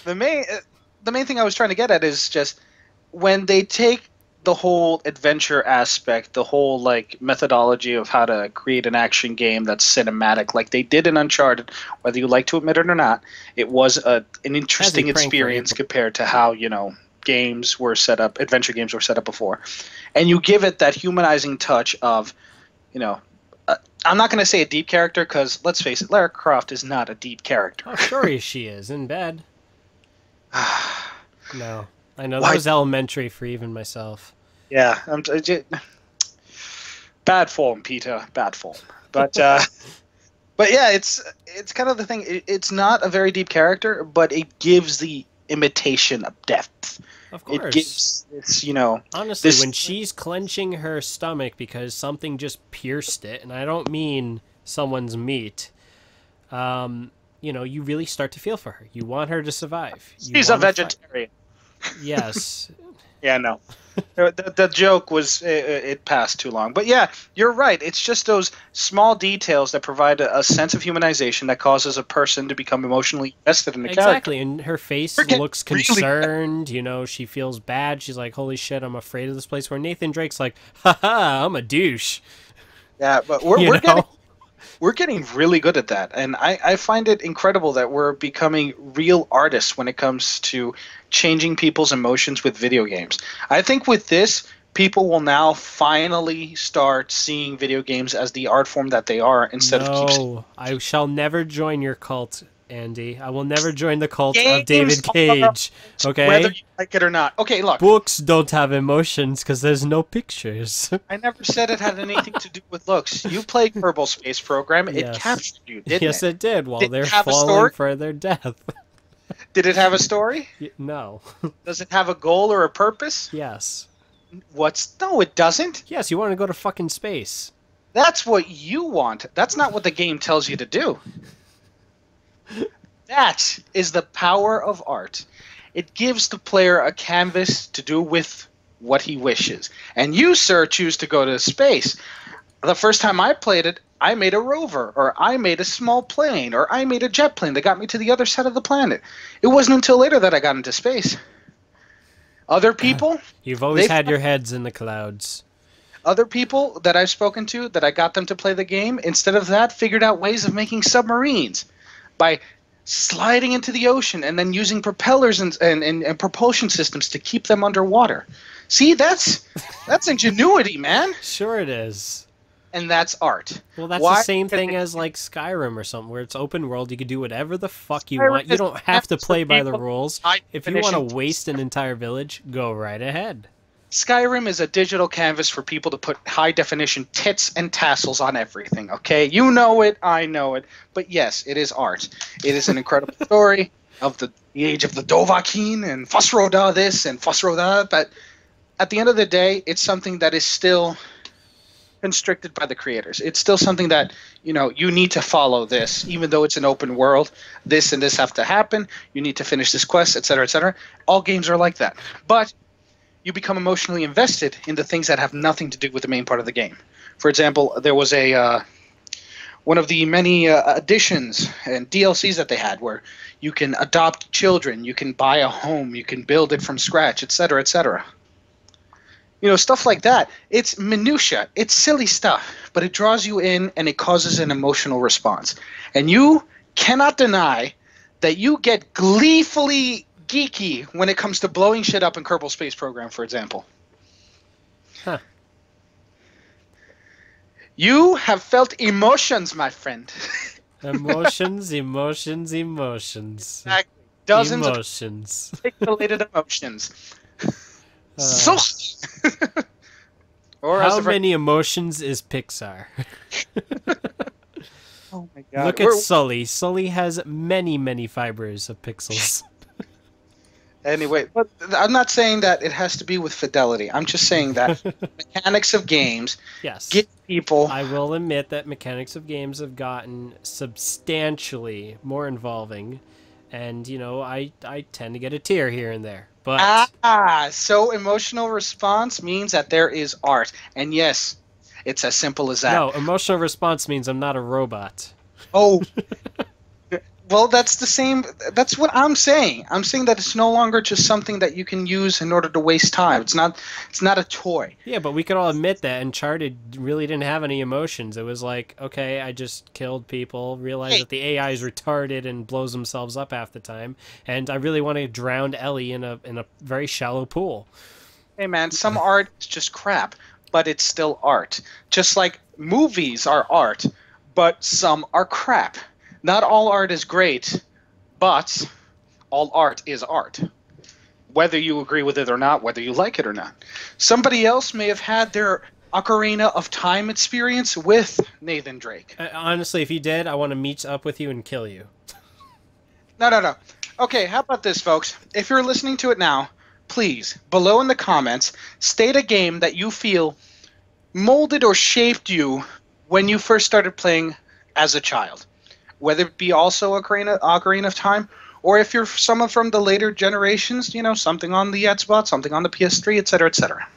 [SPEAKER 3] The main thing I was trying to get at is just when they take the whole adventure aspect, the whole methodology of how to create an action game that's cinematic, like they did in Uncharted, whether you like to admit it or not, it was an interesting experience compared to how games were set up, adventure games were set up before, and you give it that humanizing touch of, I'm not going to say a deep character because let's face it, Lara Croft is not a deep character.
[SPEAKER 2] Oh, sure she is in bed. No. I know that was elementary for even myself.
[SPEAKER 3] Yeah, bad form, Peter. Bad form. But but yeah, it's kind of the thing. It's not a very deep character, but it gives the imitation of depth.
[SPEAKER 2] Of course,
[SPEAKER 3] it gives this.
[SPEAKER 2] Honestly, when she's clenching her stomach because something just pierced it, and I don't mean someone's meat. You really start to feel for her. You want her to survive.
[SPEAKER 3] She's a vegetarian.
[SPEAKER 2] Yes.
[SPEAKER 3] Yeah, no. The joke was it passed too long. But yeah, you're right. It's just those small details that provide a sense of humanization that causes a person to become emotionally invested in the character.
[SPEAKER 2] Exactly, and her face looks concerned. She feels bad. She's like, holy shit, I'm afraid of this place. Where Nathan Drake's like, haha, I'm a douche.
[SPEAKER 3] Yeah, but we're getting really good at that. And I find it incredible that we're becoming real artists when it comes to changing people's emotions with video games. I think with this, people will now finally start seeing video games as the art form that they are instead of
[SPEAKER 2] No, I shall never join your cult Andy. I will never join the cult of
[SPEAKER 3] Games
[SPEAKER 2] David Cage. Okay?
[SPEAKER 3] Whether you like it or not. Okay, look.
[SPEAKER 2] Books don't have emotions because there's no pictures.
[SPEAKER 3] I never said it had anything to do with looks. You played Kerbal Space Program. It
[SPEAKER 2] Yes.
[SPEAKER 3] captured you, didn't
[SPEAKER 2] Yes, it did, while
[SPEAKER 3] Did it
[SPEAKER 2] they're
[SPEAKER 3] have a
[SPEAKER 2] falling
[SPEAKER 3] story?
[SPEAKER 2] for their death.
[SPEAKER 3] Did it have a story?
[SPEAKER 2] No.
[SPEAKER 3] Does it have a goal or a purpose?
[SPEAKER 2] Yes.
[SPEAKER 3] No, it doesn't.
[SPEAKER 2] Yes, you want to go to fucking space.
[SPEAKER 3] That's what you want. That's not what the game tells you to do. That is the power of art. It gives the player a canvas to do with what he wishes. And you, sir, choose to go to space. The first time I played it, I made a rover, or I made a small plane, or I made a jet plane that got me to the other side of the planet. It wasn't until later that I got into space. Other people...
[SPEAKER 2] You've always had your heads in the clouds.
[SPEAKER 3] Other people that I've spoken to that I got them to play the game, instead of that, figured out ways of making submarines by sliding into the ocean and then using propellers and propulsion systems to keep them underwater. See, that's ingenuity, man.
[SPEAKER 2] Sure it is.
[SPEAKER 3] And that's art.
[SPEAKER 2] Well, that's
[SPEAKER 3] Why?
[SPEAKER 2] the same thing as like Skyrim or something, where it's open world. You can do whatever the fuck you
[SPEAKER 3] Skyrim
[SPEAKER 2] want. You
[SPEAKER 3] is
[SPEAKER 2] don't have to
[SPEAKER 3] for
[SPEAKER 2] play by the
[SPEAKER 3] people
[SPEAKER 2] rules.
[SPEAKER 3] high
[SPEAKER 2] If you want
[SPEAKER 3] definition.
[SPEAKER 2] to waste an entire village, go right ahead.
[SPEAKER 3] Skyrim is a digital canvas for people to put high-definition tits and tassels on everything, okay? You know it, I know it. But yes, it is art. It is an incredible story of the age of the Dovahkiin and Fosroda this and Fosroda, but at the end of the day, it's something that is still constricted by the creators. It's still something that, you know, you need to follow this, even though it's an open world. This and this have to happen. You need to finish this quest, etc., etc. All games are like that. But you become emotionally invested in the things that have nothing to do with the main part of the game. For example, there was one of the many additions and DLCs that they had where you can adopt children, you can buy a home, you can build it from scratch, etc., etc. You know, stuff like that. It's minutia. It's silly stuff, but it draws you in and it causes an emotional response. And you cannot deny that you get gleefully geeky when it comes to blowing shit up in Kerbal Space Program, for example.
[SPEAKER 2] Huh.
[SPEAKER 3] You have felt emotions, my friend.
[SPEAKER 2] Emotions, emotions, emotions.
[SPEAKER 3] Exactly. Dozens
[SPEAKER 2] Emotions.
[SPEAKER 3] of articulated emotions.
[SPEAKER 2] Uh,
[SPEAKER 3] So, or as
[SPEAKER 2] How
[SPEAKER 3] the French-
[SPEAKER 2] many emotions is Pixar?
[SPEAKER 3] Oh my God.
[SPEAKER 2] Look at Sully. Sully has many, many fibers of pixels.
[SPEAKER 3] Anyway, but I'm not saying that it has to be with fidelity. I'm just saying that mechanics of games
[SPEAKER 2] Yes.
[SPEAKER 3] get people.
[SPEAKER 2] I will admit that mechanics of games have gotten substantially more involving, and you know, I tend to get a tear here and there. But
[SPEAKER 3] So emotional response means that there is art, and yes, it's as simple as that.
[SPEAKER 2] no, emotional response means I'm not a robot.
[SPEAKER 3] Oh, well, that's the same. That's what I'm saying. I'm saying that it's no longer just something that you can use in order to waste time. It's not a toy.
[SPEAKER 2] Yeah, but we could all admit that Uncharted really didn't have any emotions. It was like, okay, I just killed people, realized that the AI is retarded and blows themselves up half the time, and I really want to drown Ellie in a very shallow pool.
[SPEAKER 3] Hey, man, some art is just crap, but it's still art. Just like movies are art, but some are crap. Not all art is great, but all art is art. Whether you agree with it or not, whether you like it or not. Somebody else may have had their Ocarina of Time experience with Nathan Drake.
[SPEAKER 2] Honestly, if you did, I want to meet up with you and kill you.
[SPEAKER 3] No. Okay, how about this, folks? If you're listening to it now, please, below in the comments, state a game that you feel molded or shaped you when you first started playing as a child. Whether it be also Ocarina of Time, or if you're someone from the later generations, you know, something on the Xbox, something on the PS3, etc., etc.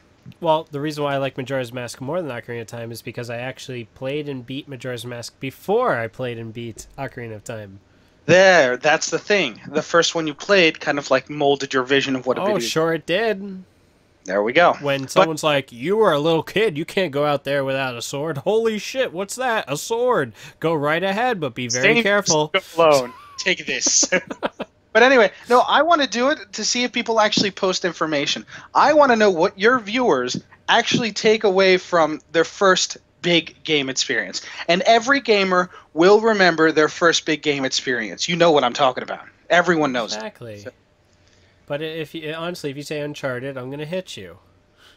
[SPEAKER 2] Well, the reason why I like Majora's Mask more than Ocarina of Time is because I actually played and beat Majora's Mask before I played and beat Ocarina of Time.
[SPEAKER 3] There, that's the thing. The first one you played kind of like molded your vision of what a
[SPEAKER 2] Oh,
[SPEAKER 3] video.
[SPEAKER 2] sure it did.
[SPEAKER 3] There we go.
[SPEAKER 2] When someone's like, you were a little kid, you can't go out there without a sword. Holy shit, what's that? A sword. Go right ahead, but be very careful.
[SPEAKER 3] Alone. Take this. But anyway, no, I want to do it to see if people actually post information. I want to know what your viewers actually take away from their first big game experience. And every gamer will remember their first big game experience. You know what I'm talking about. Everyone knows it.
[SPEAKER 2] Exactly.
[SPEAKER 3] So,
[SPEAKER 2] But honestly, if you say Uncharted, I'm gonna hit you.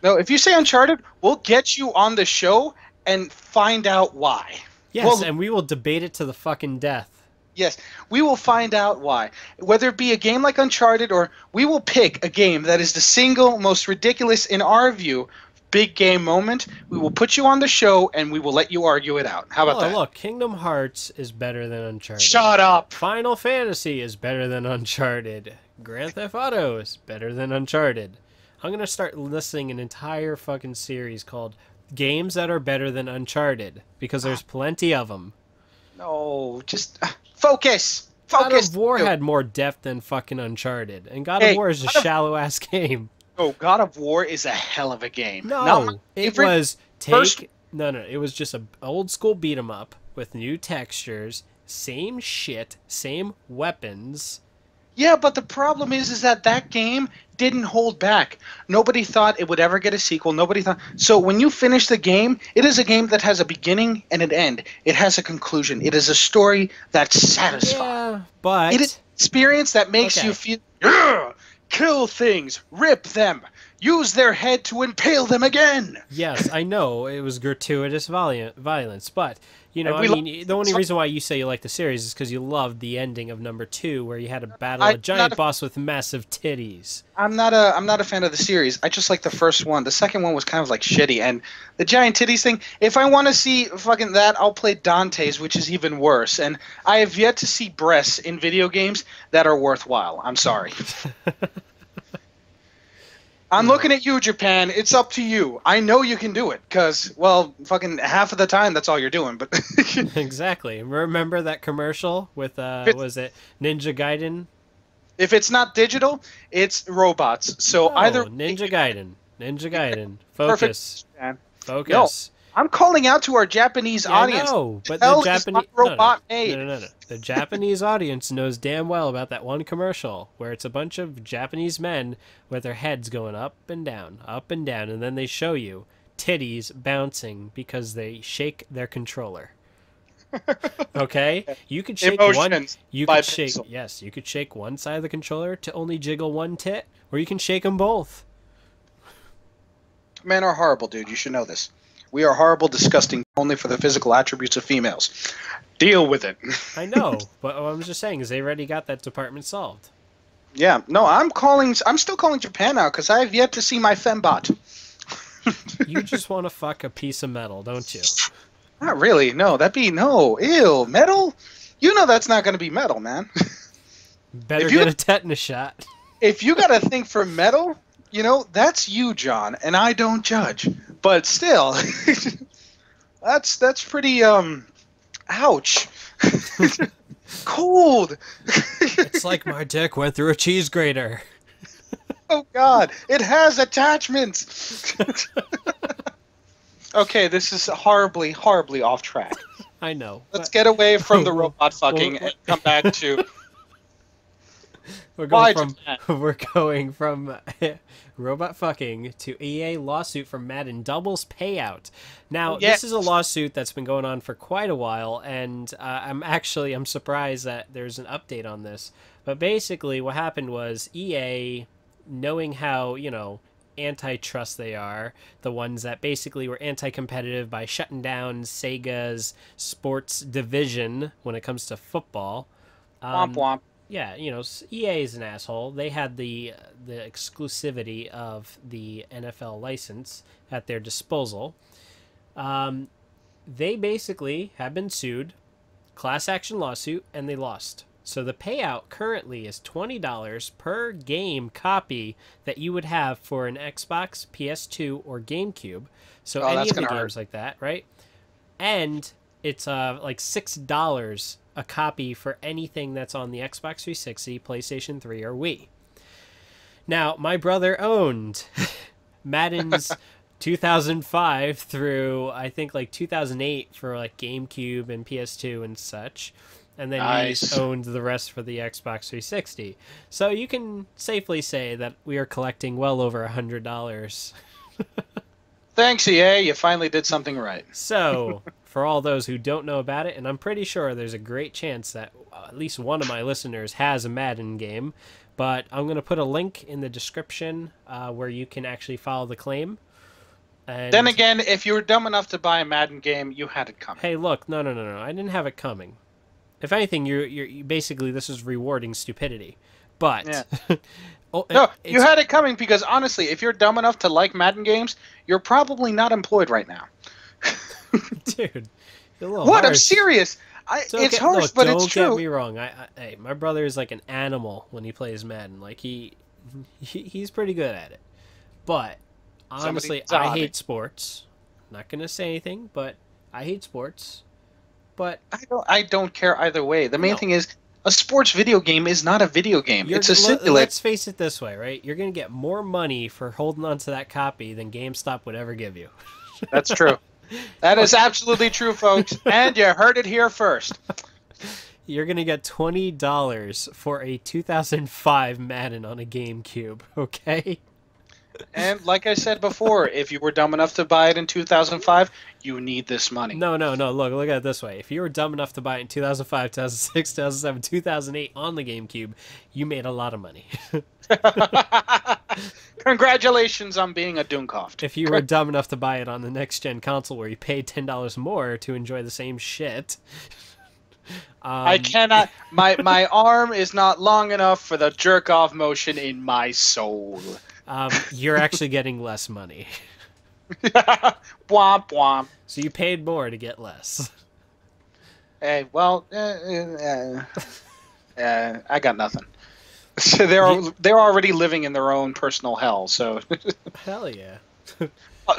[SPEAKER 3] no, if you say Uncharted, we'll get you on the show and find out why.
[SPEAKER 2] Yes, and we will debate it to the fucking death.
[SPEAKER 3] Yes, we will find out why. Whether it be a game like Uncharted, or we will pick a game that is the single most ridiculous, in our view, big game moment, we will put you on the show and we will let you argue it out. How about that?
[SPEAKER 2] Look, Kingdom Hearts is better than Uncharted.
[SPEAKER 3] Shut up!
[SPEAKER 2] Final Fantasy is better than Uncharted. Grand Theft Auto is better than Uncharted. I'm going to start listing an entire fucking series called Games That Are Better Than Uncharted, because there's plenty of them.
[SPEAKER 3] No, just focus!
[SPEAKER 2] God
[SPEAKER 3] Focus!
[SPEAKER 2] of War had more depth than fucking Uncharted, and God of War is a shallow-ass game.
[SPEAKER 3] Oh, God of War is a hell of a game.
[SPEAKER 2] No, it was it was just an old-school beat-em-up with new textures, same shit, same weapons.
[SPEAKER 3] Yeah, but the problem is that game didn't hold back. Nobody thought it would ever get a sequel. Nobody thought. So when you finish the game, it is a game that has a beginning and an end. It has a conclusion. It is a story that's satisfying.
[SPEAKER 2] Yeah, but
[SPEAKER 3] it is an experience that makes you feel, yeah, kill things, rip them, use their head to impale them again.
[SPEAKER 2] Yes, I know it was gratuitous violence, but you know, I mean, the only reason why you say you like the series is because you loved the ending of number 2, where you had to battle a giant boss with massive titties.
[SPEAKER 3] I'm not a fan of the series. I just like the first one. The second one was kind of like shitty, and the giant titties thing. If I want to see fucking that, I'll play Dante's, which is even worse. And I have yet to see breasts in video games that are worthwhile. I'm sorry. I'm looking at you, Japan. It's up to you. I know you can do it, because, well, fucking half of the time that's all you're doing. But
[SPEAKER 2] Exactly. Remember that commercial with, was it Ninja Gaiden?
[SPEAKER 3] If it's not digital, it's robots. So either...
[SPEAKER 2] Ninja Gaiden. Focus.
[SPEAKER 3] Perfect.
[SPEAKER 2] Focus.
[SPEAKER 3] No, I'm calling out to our Japanese audience.
[SPEAKER 2] No, but
[SPEAKER 3] Hell
[SPEAKER 2] the
[SPEAKER 3] is
[SPEAKER 2] Japanese
[SPEAKER 3] not robot made.
[SPEAKER 2] No. The Japanese audience knows damn well about that one commercial where it's a bunch of Japanese men with their heads going up and down, and then they show you titties bouncing because they shake their controller. Okay, you could shake
[SPEAKER 3] Emotions
[SPEAKER 2] one. You
[SPEAKER 3] by
[SPEAKER 2] could shake.
[SPEAKER 3] Pixel.
[SPEAKER 2] Yes, you could shake one side of the controller to only jiggle one tit, or you can shake them both.
[SPEAKER 3] Men are horrible, dude. You should know this. We are horrible, disgusting, only for the physical attributes of females. Deal with it.
[SPEAKER 2] I know, but what I'm just saying is they already got that department solved.
[SPEAKER 3] Yeah, no, I'm still calling Japan out because I have yet to see my fembot.
[SPEAKER 2] You just want to fuck a piece of metal, don't you?
[SPEAKER 3] Not really. No, ew, metal. You know that's not going to be metal, man.
[SPEAKER 2] Better get a tetanus shot.
[SPEAKER 3] If you got a thing for metal, you know that's you, John, and I don't judge. But still, that's pretty ouch. Cold.
[SPEAKER 2] It's like my dick went through a cheese grater.
[SPEAKER 3] Oh God, it has attachments. Okay, this is horribly, horribly off track.
[SPEAKER 2] I know.
[SPEAKER 3] Let's get away from the robot fucking and come back to.
[SPEAKER 2] We're going from robot fucking to EA lawsuit from Madden Doubles Payout. Now, This is a lawsuit that's been going on for quite a while, and I'm surprised that there's an update on this. But basically, what happened was EA, knowing how, antitrust they are, the ones that basically were anti-competitive by shutting down Sega's sports division when it comes to football.
[SPEAKER 3] Womp womp.
[SPEAKER 2] Yeah, EA is an asshole. They had the exclusivity of the NFL license at their disposal. They basically have been sued, class action lawsuit, and they lost. So the payout currently is $20 per game copy that you would have for an Xbox, PS2, or GameCube. So any of the games like that, right? And it's like $6 a copy for anything that's on the Xbox 360, PlayStation 3, or Wii. Now, my brother owned Madden's 2005 through, I think, like 2008 for like GameCube and PS2 and such. And then he owned the rest for the Xbox 360. So you can safely say that we are collecting well over $100.
[SPEAKER 3] Thanks, EA. You finally did something right.
[SPEAKER 2] So, for all those who don't know about it, and I'm pretty sure there's a great chance that at least one of my listeners has a Madden game, but I'm going to put a link in the description where you can actually file the claim. And
[SPEAKER 3] then again, if you were dumb enough to buy a Madden game, you had it coming.
[SPEAKER 2] Hey, look, no, I didn't have it coming. If anything, you basically, this is rewarding stupidity. But
[SPEAKER 3] yeah. No, you had it coming because honestly, if you're dumb enough to like Madden games, you're probably not employed right now.
[SPEAKER 2] Dude, you're a little
[SPEAKER 3] what?
[SPEAKER 2] harsh.
[SPEAKER 3] I'm serious. It's harsh,
[SPEAKER 2] look,
[SPEAKER 3] but it's true.
[SPEAKER 2] Don't get me wrong. Hey, my brother is like an animal when he plays Madden. Like he's pretty good at it. But honestly, I hate sports. I'm not gonna say anything, but I hate sports. But
[SPEAKER 3] I don't care either way. The main thing is, a sports video game is not a video game. It's a simulator.
[SPEAKER 2] Let's face it this way, right? You're going to get more money for holding on to that copy than GameStop would ever give you.
[SPEAKER 3] That's true. That is absolutely true, folks. And you heard it here first.
[SPEAKER 2] You're going to get $20 for a 2005 Madden on a GameCube, okay?
[SPEAKER 3] And like I said before, if you were dumb enough to buy it in 2005, you need this money.
[SPEAKER 2] No. Look at it this way. If you were dumb enough to buy it in 2005, 2006, 2007, 2008 on the GameCube, you made a lot of money.
[SPEAKER 3] Congratulations on being a Dunkopf.
[SPEAKER 2] If you were dumb enough to buy it on the next-gen console where you paid $10 more to enjoy the same shit...
[SPEAKER 3] I cannot... My arm is not long enough for the jerk-off motion in my soul.
[SPEAKER 2] You're actually getting less money.
[SPEAKER 3] Womp womp.
[SPEAKER 2] So you paid more to get less.
[SPEAKER 3] Hey, well, I got nothing. So they're already living in their own personal hell. So
[SPEAKER 2] hell yeah.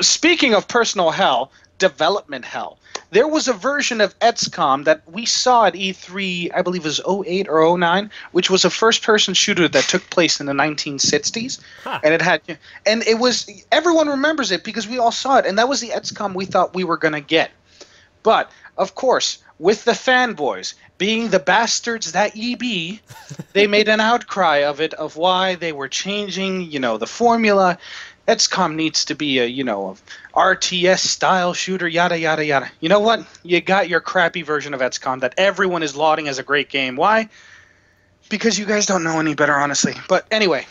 [SPEAKER 3] Speaking of personal hell, development hell. There was a version of XCOM that we saw at E3, I believe it was 08 or 09, which was a first-person shooter that took place in the 1960s. Huh. And it was, everyone remembers it because we all saw it, and that was the XCOM we thought we were going to get. But, of course, with the fanboys being the bastards that ye be, they made an outcry of it, of why they were changing, the formula. XCOM needs to be a, RTS style shooter, yada, yada, yada. You know what? You got your crappy version of XCOM that everyone is lauding as a great game. Why? Because you guys don't know any better, honestly. But anyway,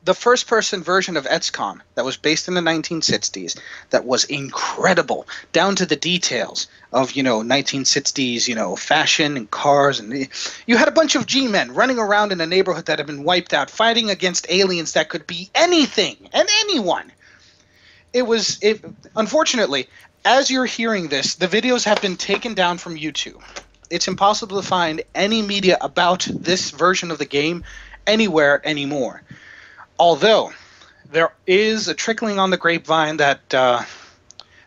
[SPEAKER 3] the first-person version of XCOM that was based in the 1960s, that was incredible, down to the details of, 1960s, fashion and cars. And you had a bunch of G-men running around in a neighborhood that had been wiped out, fighting against aliens that could be anything and anyone. Unfortunately, as you're hearing this, the videos have been taken down from YouTube. It's impossible to find any media about this version of the game anywhere anymore. Although, there is a trickling on the grapevine that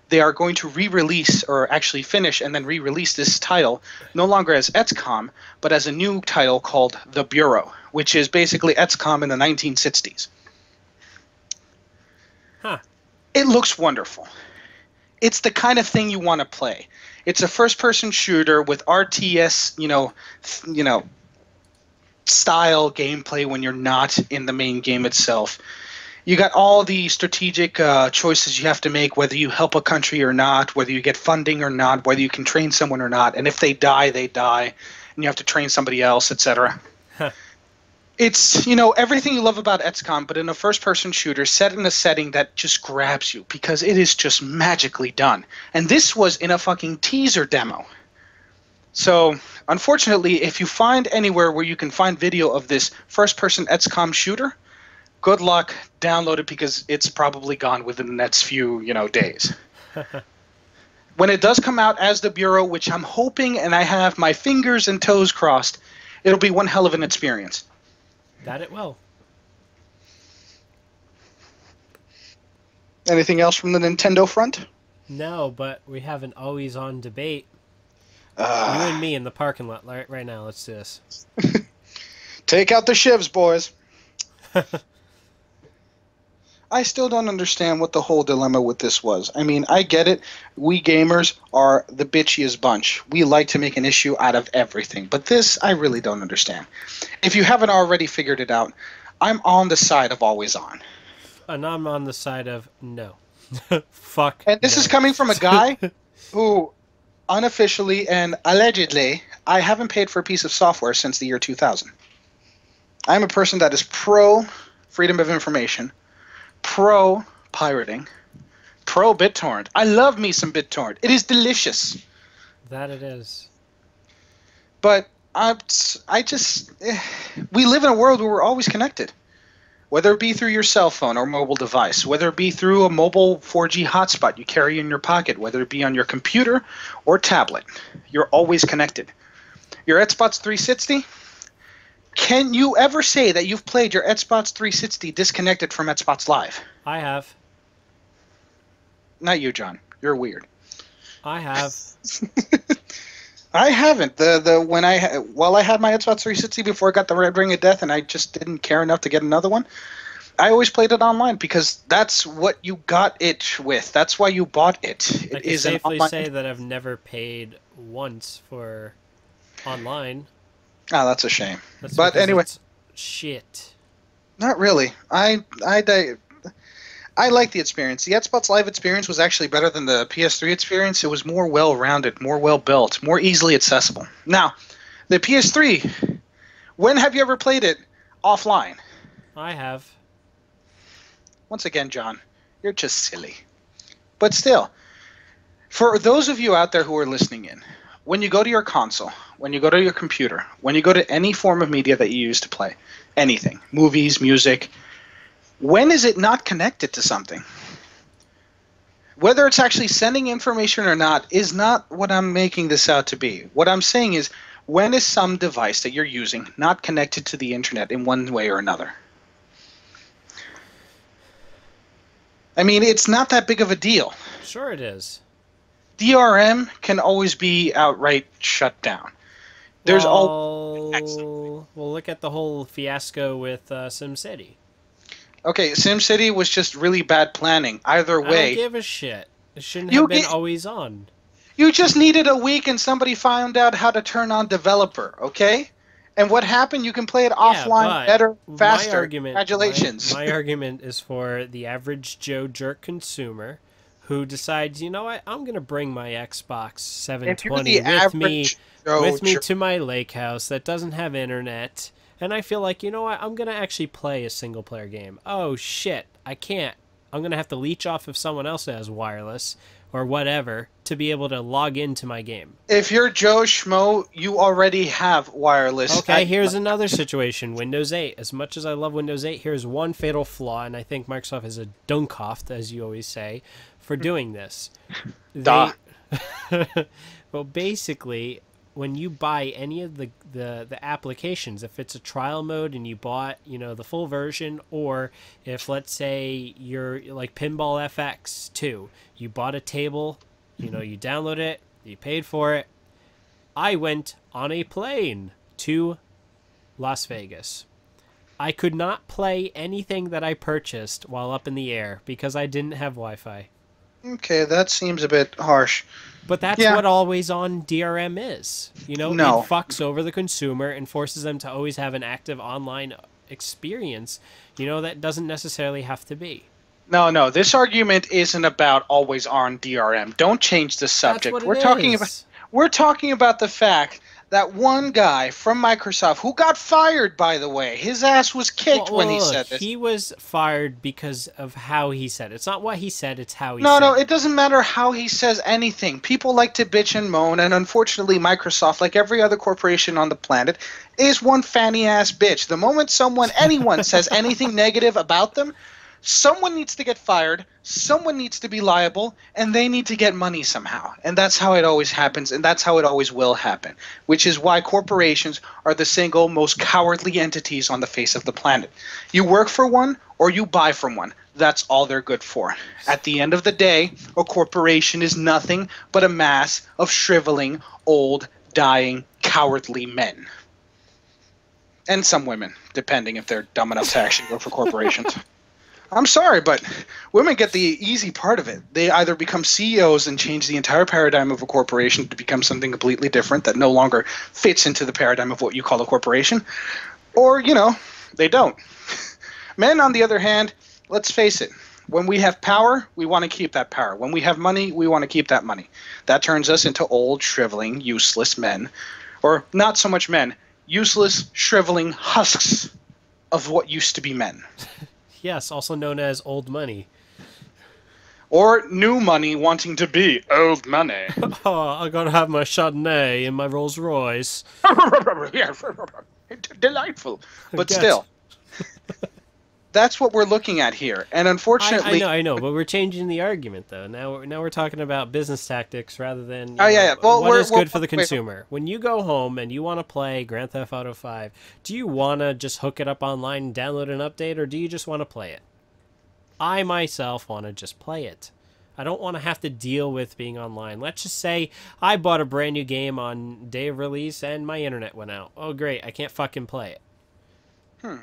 [SPEAKER 3] they are going to re-release, or actually finish and then re-release this title, no longer as XCOM, but as a new title called The Bureau, which is basically XCOM in the 1960s.
[SPEAKER 2] Huh.
[SPEAKER 3] It looks wonderful. It's the kind of thing you want to play. It's a first-person shooter with RTS, style gameplay when you're not in the main game itself. You got all the strategic choices you have to make, whether you help a country or not, whether you get funding or not, whether you can train someone or not, and if they die, they die, and you have to train somebody else, etc.
[SPEAKER 2] Huh.
[SPEAKER 3] It's, everything you love about XCOM, but in a first-person shooter set in a setting that just grabs you because it is just magically done. And this was in a fucking teaser demo. So, unfortunately, if you find anywhere where you can find video of this first-person XCOM shooter, good luck, download it because it's probably gone within the next few, days. When it does come out as The Bureau, which I'm hoping, and I have my fingers and toes crossed, it'll be one hell of an experience.
[SPEAKER 2] That it will.
[SPEAKER 3] Anything else from the Nintendo front?
[SPEAKER 2] No, but we have an always-on debate. You and me in the parking lot right now. Let's do this.
[SPEAKER 3] Take out the shivs, boys. I still don't understand what the whole dilemma with this was. I mean, I get it. We gamers are the bitchiest bunch. We like to make an issue out of everything. But this, I really don't understand. If you haven't already figured it out, I'm on the side of always on.
[SPEAKER 2] And I'm on the side of no. Fuck.
[SPEAKER 3] And this is coming from a guy who, unofficially and allegedly, I haven't paid for a piece of software since the year 2000. I'm a person that is pro freedom of information, pro pirating, pro BitTorrent. I love me some BitTorrent. It is delicious.
[SPEAKER 2] That it is.
[SPEAKER 3] But we live in a world where we're always connected. Whether it be through your cell phone or mobile device, whether it be through a mobile 4G hotspot you carry in your pocket, whether it be on your computer or tablet, you're always connected. Your Xbox 360, can you ever say that you've played your Xbox 360 disconnected from Xbox Live?
[SPEAKER 2] I have.
[SPEAKER 3] Not you, John. You're weird.
[SPEAKER 2] I have.
[SPEAKER 3] I haven't. While I had my Xbox 360 before I got the Red Ring of Death, and I just didn't care enough to get another one, I always played it online because that's what you got it with. That's why you bought it.
[SPEAKER 2] I can safely say that I've never paid once for online.
[SPEAKER 3] Oh, that's a shame.
[SPEAKER 2] That's
[SPEAKER 3] but anyway,
[SPEAKER 2] it's shit.
[SPEAKER 3] Not really. I like the experience. The Xbox Live experience was actually better than the PS3 experience. It was more well-rounded, more well-built, more easily accessible. Now, the PS3, when have you ever played it offline?
[SPEAKER 2] I have.
[SPEAKER 3] Once again, John, you're just silly. But still, for those of you out there who are listening in, when you go to your console, when you go to your computer, when you go to any form of media that you use to play, anything, movies, music, when is it not connected to something? Whether it's actually sending information or not is not what I'm making this out to be. What I'm saying is, when is some device that you're using not connected to the internet in one way or another? I mean, it's not that big of a deal.
[SPEAKER 2] Sure it is.
[SPEAKER 3] DRM can always be outright shut down. There's
[SPEAKER 2] well, look at the whole fiasco with SimCity.
[SPEAKER 3] Okay, SimCity was just really bad planning. Either way,
[SPEAKER 2] I don't give a shit. It shouldn't have been always on.
[SPEAKER 3] You just needed a week and somebody found out how to turn on developer, okay? And what happened? You can play it offline better, faster. Congratulations.
[SPEAKER 2] My argument is for the average Joe jerk consumer who decides, you know what, I'm going to bring my Xbox 720 with me to my lake house that doesn't have internet. And I feel like, you know what, I'm going to actually play a single-player game. Oh, shit, I can't. I'm going to have to leech off if someone else has wireless or whatever to be able to log into my game.
[SPEAKER 3] If you're Joe Schmo, you already have wireless.
[SPEAKER 2] Okay, here's another situation. Windows 8. As much as I love Windows 8, here's one fatal flaw, and I think Microsoft is a dunkoff, as you always say, for doing this.
[SPEAKER 3] Duh.
[SPEAKER 2] Well, basically, when you buy any of the applications, if it's a trial mode and you bought, you know, the full version, or if, let's say, you're like Pinball FX 2, you bought a table, you know, you download it, you paid for it. I went on a plane to Las Vegas. I could not play anything that I purchased while up in the air because I didn't have Wi-Fi.
[SPEAKER 3] Okay, that seems a bit harsh.
[SPEAKER 2] But that's what always-on DRM is. You know, it fucks over the consumer and forces them to always have an active online experience. You know, that doesn't necessarily have to be.
[SPEAKER 3] No, this argument isn't about always-on DRM. Don't change the subject.
[SPEAKER 2] That's what it is.
[SPEAKER 3] We're talking about the fact that one guy from Microsoft, who got fired, by the way, his ass was kicked when he said this.
[SPEAKER 2] He was fired because of how he said it. It's not what he said, it's how he said it.
[SPEAKER 3] No, it doesn't matter how he says anything. People like to bitch and moan, and unfortunately Microsoft, like every other corporation on the planet, is one fanny-ass bitch. The moment anyone says anything negative about them, someone needs to get fired, someone needs to be liable, and they need to get money somehow. And that's how it always happens, and that's how it always will happen, which is why corporations are the single most cowardly entities on the face of the planet. You work for one or you buy from one. That's all they're good for. At the end of the day, a corporation is nothing but a mass of shriveling, old, dying, cowardly men. And some women, depending if they're dumb enough to actually work for corporations. I'm sorry, but women get the easy part of it. They either become CEOs and change the entire paradigm of a corporation to become something completely different that no longer fits into the paradigm of what you call a corporation, or, you know, they don't. Men, on the other hand, let's face it, When we have power, we want to keep that power. When we have money, we want to keep that money. That turns us into old, shriveling, useless men. Or not so much men, useless, shriveling husks of what used to be men.
[SPEAKER 2] Yes, also known as old money.
[SPEAKER 3] Or new money wanting to be old money.
[SPEAKER 2] Oh, I gotta have my Chardonnay in my Rolls Royce.
[SPEAKER 3] Delightful. But still, that's what we're looking at here. And unfortunately...
[SPEAKER 2] I know, but we're changing the argument, though. Now we're talking about business tactics rather than
[SPEAKER 3] Well,
[SPEAKER 2] what is good for the consumer. When you go home and you want to play Grand Theft Auto 5, do you want to just hook it up online and download an update, or do you just want to play it? I, myself, want to just play it. I don't want to have to deal with being online. Let's just say I bought a brand new game on day of release and my internet went out. Oh, great. I can't fucking play it.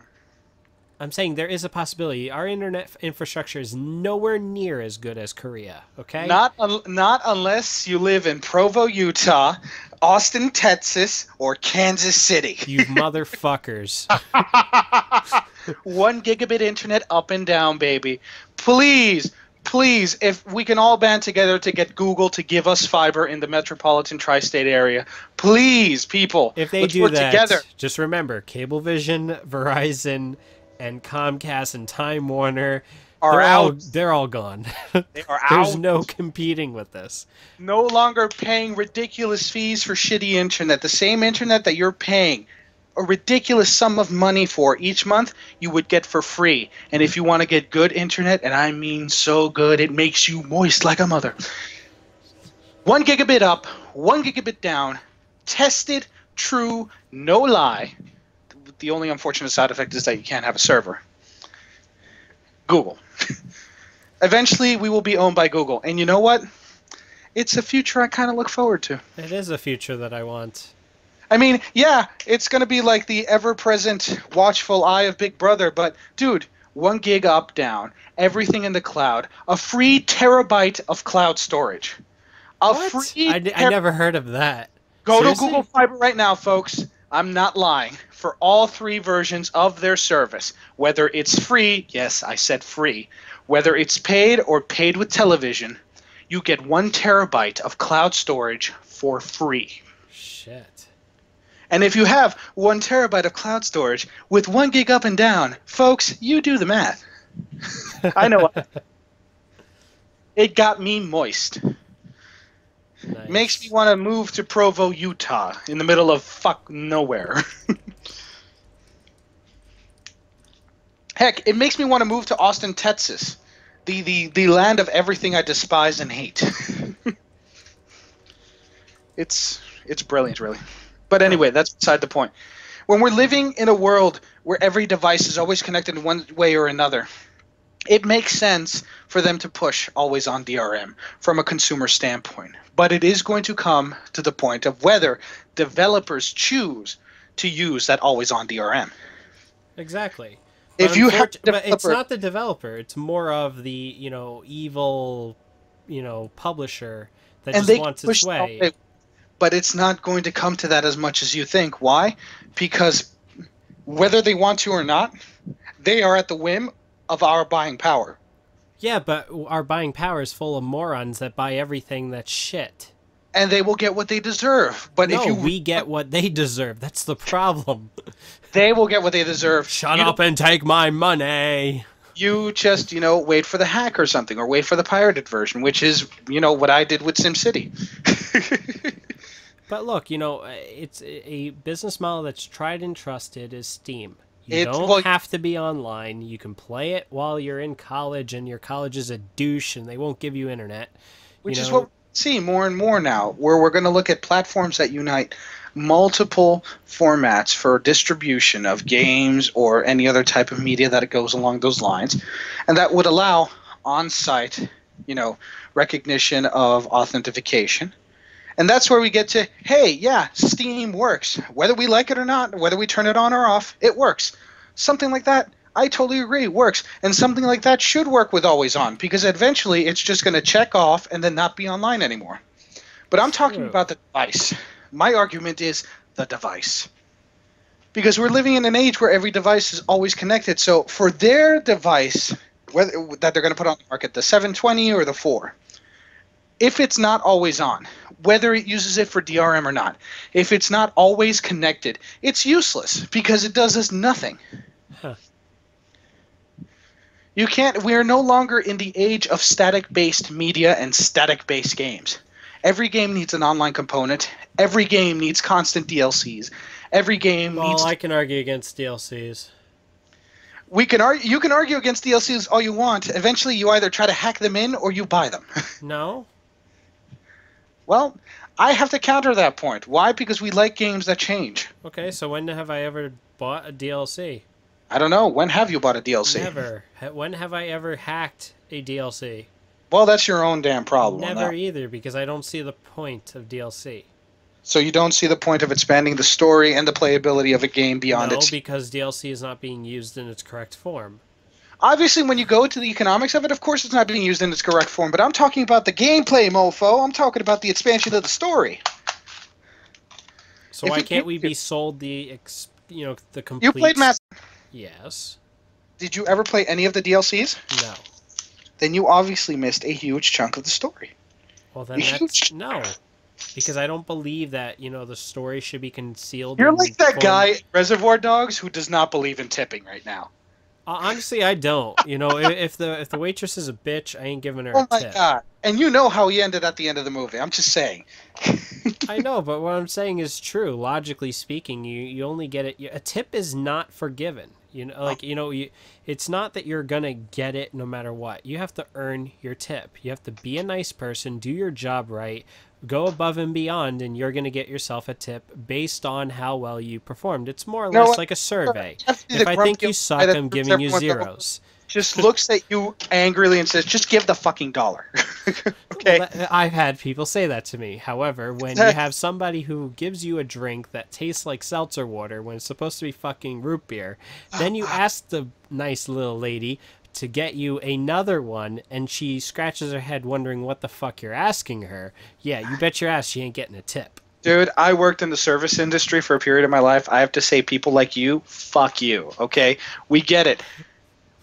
[SPEAKER 2] I'm saying there is a possibility. Our internet infrastructure is nowhere near as good as Korea, okay?
[SPEAKER 3] Not unless you live in Provo, Utah, Austin, Texas, or Kansas City.
[SPEAKER 2] You motherfuckers.
[SPEAKER 3] 1 gigabit internet up and down, baby. Please, if we can all band together to get Google to give us fiber in the metropolitan tri-state area, please, people,
[SPEAKER 2] if they
[SPEAKER 3] let's
[SPEAKER 2] do
[SPEAKER 3] work
[SPEAKER 2] that,
[SPEAKER 3] together.
[SPEAKER 2] Just remember, Cablevision, Verizon, and Comcast and Time Warner
[SPEAKER 3] Are out.
[SPEAKER 2] They're all gone.
[SPEAKER 3] They are
[SPEAKER 2] There's
[SPEAKER 3] out.
[SPEAKER 2] no competing with this.
[SPEAKER 3] No longer paying ridiculous fees for shitty internet. The same internet that you're paying a ridiculous sum of money for each month, you would get for free. And if you want to get good internet, and I mean so good, it makes you moist like a mother. 1 gigabit up, 1 gigabit down, tested, true, no lie. The only unfortunate side effect is that you can't have a server. Google. Eventually, we will be owned by Google. And you know what? It's a future I kind of look forward to.
[SPEAKER 2] It is a future that I want.
[SPEAKER 3] I mean, yeah, it's going to be like the ever-present watchful eye of Big Brother, but, dude, 1 gig up, down, everything in the cloud, a free terabyte of cloud storage.
[SPEAKER 2] I never heard of that.
[SPEAKER 3] Go
[SPEAKER 2] Seriously?
[SPEAKER 3] to Google Fiber right now, folks. I'm not lying. For all 3 versions of their service, whether it's free, yes, I said free, whether it's paid or paid with television, you get 1 terabyte of cloud storage for free.
[SPEAKER 2] Shit.
[SPEAKER 3] And if you have 1 terabyte of cloud storage with 1 gig up and down, folks, you do the math. I know. It got me moist.
[SPEAKER 2] Nice.
[SPEAKER 3] Makes me want to move to Provo, Utah, in the middle of fuck nowhere. Heck, it makes me want to move to Austin, Texas, the land of everything I despise and hate. It's brilliant, really. But anyway, that's beside the point. When we're living in a world where every device is always connected in one way or another, it makes sense for them to push always-on DRM from a consumer standpoint. But it is going to come to the point of whether developers choose to use that always-on DRM.
[SPEAKER 2] Exactly.
[SPEAKER 3] If you have
[SPEAKER 2] but it's not the developer. It's more of the evil publisher that just wants its way.
[SPEAKER 3] But it's not going to come to that as much as you think. Why? Because whether they want to or not, they are at the whim of our buying power.
[SPEAKER 2] Yeah, but our buying power is full of morons that buy everything that's shit.
[SPEAKER 3] And they will get what they deserve. But
[SPEAKER 2] no,
[SPEAKER 3] if
[SPEAKER 2] we get what they deserve. That's the problem.
[SPEAKER 3] They will get what they deserve.
[SPEAKER 2] Shut up and take my money.
[SPEAKER 3] You just, wait for the hack or something, or wait for the pirated version, which is, what I did with SimCity.
[SPEAKER 2] But look, it's a business model that's tried and trusted is Steam. You don't have to be online. You can play it while you're in college, and your college is a douche, and they won't give you internet.
[SPEAKER 3] Which is what we see more and more now, where we're going to look at platforms that unite multiple formats for distribution of games or any other type of media that goes along those lines, and that would allow on-site, recognition of authentication. And that's where we get to, hey, yeah, Steam works. Whether we like it or not, whether we turn it on or off, it works. Something like that, I totally agree, works. And something like that should work with Always On, because eventually it's just going to check off and then not be online anymore. But I'm talking about the device. My argument is the device. Because we're living in an age where every device is always connected. So for their device, whether that they're going to put on the market, the 720 or the 4. If it's not always on, whether it uses it for DRM or not, if it's not always connected, it's useless because it does us nothing.
[SPEAKER 2] Huh.
[SPEAKER 3] You can't. We are no longer in the age of static-based media and static-based games. Every game needs an online component. Every game needs constant DLCs. Every game needs.
[SPEAKER 2] Well, I can argue against DLCs.
[SPEAKER 3] We can argue. You can argue against DLCs all you want. Eventually, you either try to hack them in or you buy them.
[SPEAKER 2] No.
[SPEAKER 3] Well, I have to counter that point. Why? Because we like games that change.
[SPEAKER 2] Okay, so when have I ever bought a DLC?
[SPEAKER 3] I don't know. When have you bought a DLC?
[SPEAKER 2] Never. When have I ever hacked a DLC?
[SPEAKER 3] Well, that's your own damn problem.
[SPEAKER 2] Never either, because I don't see the point of DLC.
[SPEAKER 3] So you don't see the point of expanding the story and the playability of a game beyond
[SPEAKER 2] No,
[SPEAKER 3] its...
[SPEAKER 2] because DLC is not being used in its correct form.
[SPEAKER 3] Obviously, when you go to the economics of it, of course it's not being used in its correct form, but I'm talking about the gameplay, mofo. I'm talking about the expansion of the story.
[SPEAKER 2] So why can't we be sold the, the complete...
[SPEAKER 3] You played Mass...
[SPEAKER 2] Yes.
[SPEAKER 3] Did you ever play any of the DLCs?
[SPEAKER 2] No.
[SPEAKER 3] Then you obviously missed a huge chunk of the story.
[SPEAKER 2] Well, then that's... No. Because I don't believe that, the story should be concealed.
[SPEAKER 3] You're like that guy in Reservoir Dogs who does not believe in tipping right now.
[SPEAKER 2] Honestly, I don't. If the waitress is a bitch, I ain't giving her a tip.
[SPEAKER 3] Oh my god. And you know how he ended at the end of the movie. I'm just saying.
[SPEAKER 2] I know, but what I'm saying is true. Logically speaking, you only get it. A tip is not forgiven. It's not that you're gonna get it no matter what. You have to earn your tip. You have to be a nice person, do your job right, go above and beyond, and you're gonna get yourself a tip based on how well you performed. It's more or less like a survey. If I think you suck, I'm giving you zeros.
[SPEAKER 3] Just looks at you angrily and says, just give the fucking dollar. Okay.
[SPEAKER 2] Well, I've had people say that to me. However, when you have somebody who gives you a drink that tastes like seltzer water when it's supposed to be fucking root beer, then you ask the nice little lady to get you another one, and she scratches her head wondering what the fuck you're asking her. Yeah, you bet your ass she ain't getting a tip.
[SPEAKER 3] Dude, I worked in the service industry for a period of my life. I have to say, people like you, fuck you, okay? We get it.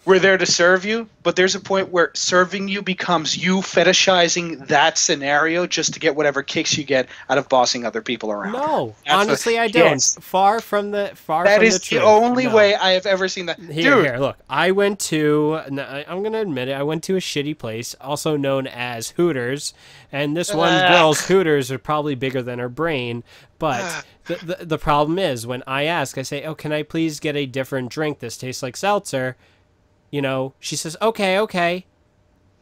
[SPEAKER 3] We're there to serve you, but there's a point where serving you becomes you fetishizing that scenario just to get whatever kicks you get out of bossing other people around.
[SPEAKER 2] No, honestly, I don't. Yes. Far from the truth.
[SPEAKER 3] That is the only way I have ever seen that.
[SPEAKER 2] Here, look. I went to, I'm going to admit it, I went to a shitty place, also known as Hooters, and this one girl's Hooters are probably bigger than her brain, but the problem is, when I ask, I say, oh, can I please get a different drink? This tastes like seltzer. She says, okay.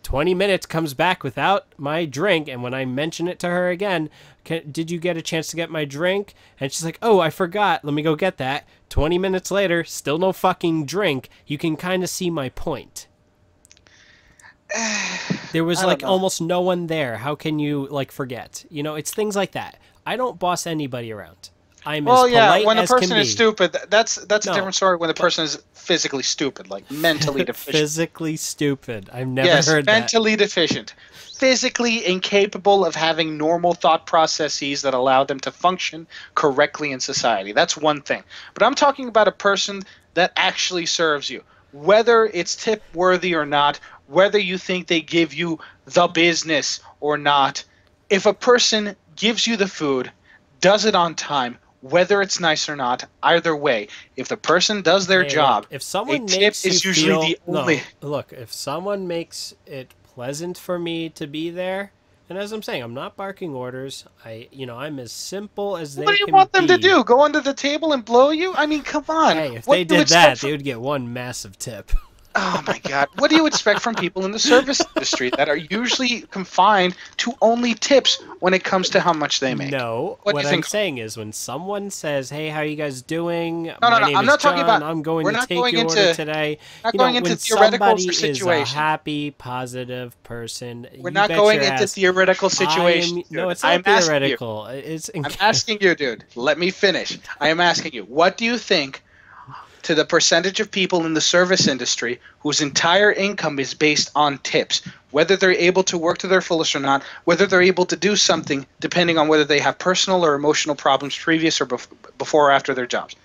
[SPEAKER 2] 20 minutes comes back without my drink, and when I mention it to her again, did you get a chance to get my drink? And she's like, oh, I forgot. Let me go get that. 20 minutes later, still no fucking drink. You can kind of see my point. There was almost no one there. How can you forget? It's things like that. I don't boss anybody around. I'm as polite
[SPEAKER 3] when the
[SPEAKER 2] as
[SPEAKER 3] person
[SPEAKER 2] can
[SPEAKER 3] is
[SPEAKER 2] be.
[SPEAKER 3] Stupid, that's a different story. When the person is physically stupid, like mentally deficient.
[SPEAKER 2] Physically stupid. I've never heard that.
[SPEAKER 3] Mentally deficient. Physically incapable of having normal thought processes that allow them to function correctly in society. That's one thing. But I'm talking about a person that actually serves you. Whether it's tip worthy or not, whether you think they give you the business or not, if a person gives you the food, does it on time, whether it's nice or not, either way, if the person does their job,
[SPEAKER 2] if someone
[SPEAKER 3] tip
[SPEAKER 2] makes
[SPEAKER 3] is
[SPEAKER 2] you
[SPEAKER 3] usually
[SPEAKER 2] feel,
[SPEAKER 3] the only.
[SPEAKER 2] No, look, if someone makes it pleasant for me to be there, and as I'm saying, I'm not barking orders. I'm as simple as they can be.
[SPEAKER 3] What do you want them to do? Go under the table and blow you? I mean, come on.
[SPEAKER 2] Hey, if they did that, they would get one massive tip.
[SPEAKER 3] Oh my God! What do you expect from people in the service industry that are usually confined to only tips when it comes to how much they make?
[SPEAKER 2] No, what I'm saying is when someone says, "Hey, how are you guys doing?
[SPEAKER 3] No,
[SPEAKER 2] My name
[SPEAKER 3] I'm
[SPEAKER 2] is
[SPEAKER 3] not
[SPEAKER 2] John.
[SPEAKER 3] talking about.
[SPEAKER 2] I'm going
[SPEAKER 3] we're
[SPEAKER 2] to
[SPEAKER 3] not
[SPEAKER 2] take
[SPEAKER 3] going
[SPEAKER 2] your
[SPEAKER 3] into,
[SPEAKER 2] order today."
[SPEAKER 3] Not going into
[SPEAKER 2] when
[SPEAKER 3] theoretical
[SPEAKER 2] somebody
[SPEAKER 3] situation.
[SPEAKER 2] is a happy, positive person,
[SPEAKER 3] we're not going into theoretical situations.
[SPEAKER 2] No, it's not theoretical.
[SPEAKER 3] I'm asking you, dude. Let me finish. I am asking you. What do you think? To the percentage of people in the service industry whose entire income is based on tips, whether they're able to work to their fullest or not, whether they're able to do something depending on whether they have personal or emotional problems previous or before or after their jobs.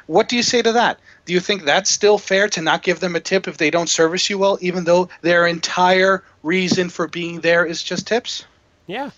[SPEAKER 3] What do you say to that? Do you think that's still fair to not give them a tip if they don't service you well, even though their entire reason for being there is just tips?
[SPEAKER 2] Yeah.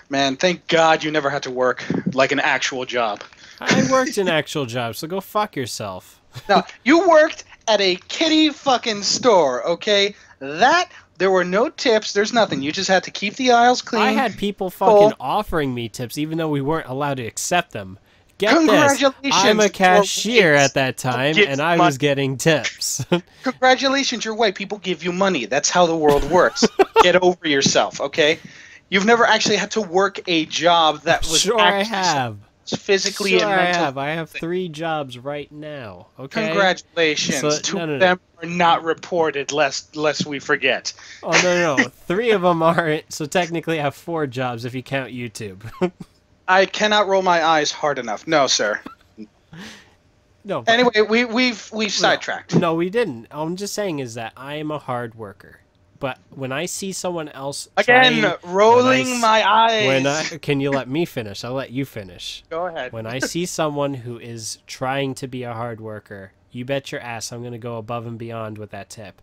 [SPEAKER 3] Man, thank God you never had to work like an actual job.
[SPEAKER 2] I worked an actual job, so go fuck yourself.
[SPEAKER 3] Now, you worked at a kitty fucking store, okay? There were no tips. There's nothing. You just had to keep the aisles clean.
[SPEAKER 2] I had people fucking offering me tips, even though we weren't allowed to accept them. Get this,
[SPEAKER 3] Congratulations.
[SPEAKER 2] I'm a cashier
[SPEAKER 3] You're white.
[SPEAKER 2] at that time, and I was getting tips.
[SPEAKER 3] Congratulations, you're white. People give you money. That's how the world works. Get over yourself, okay? You've never actually had to work a job that was
[SPEAKER 2] Sure I have.
[SPEAKER 3] Physically
[SPEAKER 2] Sure
[SPEAKER 3] and
[SPEAKER 2] I
[SPEAKER 3] mentally.
[SPEAKER 2] have. I have 3 jobs right now, okay?
[SPEAKER 3] Congratulations.
[SPEAKER 2] So,
[SPEAKER 3] 2
[SPEAKER 2] no.
[SPEAKER 3] of them are not reported, lest we forget.
[SPEAKER 2] Oh, no. 3 of them aren't, so technically I have 4 jobs if you count YouTube.
[SPEAKER 3] I cannot roll my eyes hard enough. No, sir.
[SPEAKER 2] No. But,
[SPEAKER 3] Anyway, we've sidetracked.
[SPEAKER 2] No, we didn't. All I'm just saying is that I am a hard worker. But when I see someone else
[SPEAKER 3] rolling my eyes.
[SPEAKER 2] Can you let me finish? I'll let you finish.
[SPEAKER 3] Go ahead.
[SPEAKER 2] When I see someone who is trying to be a hard worker, you bet your ass I'm going to go above and beyond with that tip.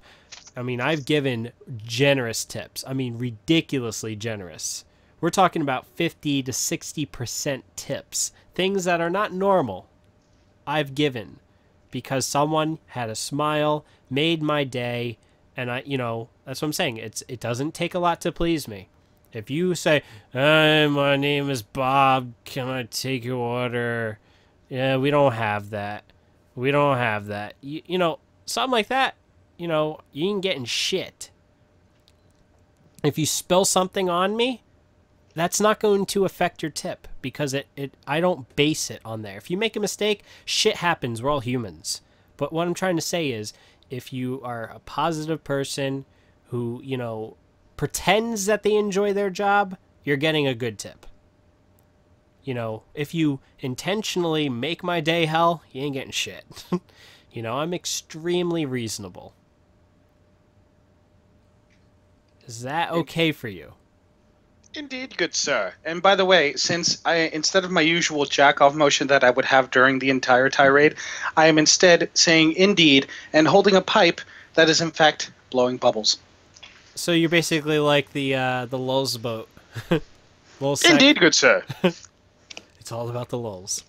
[SPEAKER 2] I mean, I've given generous tips. I mean, ridiculously generous. We're talking about 50 to 60% tips. Things that are not normal. I've given because someone had a smile, made my day, and that's what I'm saying. It doesn't take a lot to please me. If you say, "Hi, my name is Bob. Can I take your order?" Yeah, we don't have that. We don't have that. Something like that. You ain't getting shit. If you spill something on me, that's not going to affect your tip because I don't base it on there. If you make a mistake, shit happens. We're all humans. But what I'm trying to say is, if you are a positive person who, pretends that they enjoy their job, you're getting a good tip. If you intentionally make my day hell, you ain't getting shit. I'm extremely reasonable. Is that okay for you?
[SPEAKER 3] Indeed, good sir. And by the way, since instead of my usual jack-off motion that I would have during the entire tirade, I am instead saying indeed and holding a pipe that is in fact blowing bubbles.
[SPEAKER 2] So you're basically like the lulz boat.
[SPEAKER 3] Indeed, good sir.
[SPEAKER 2] It's all about the lulz.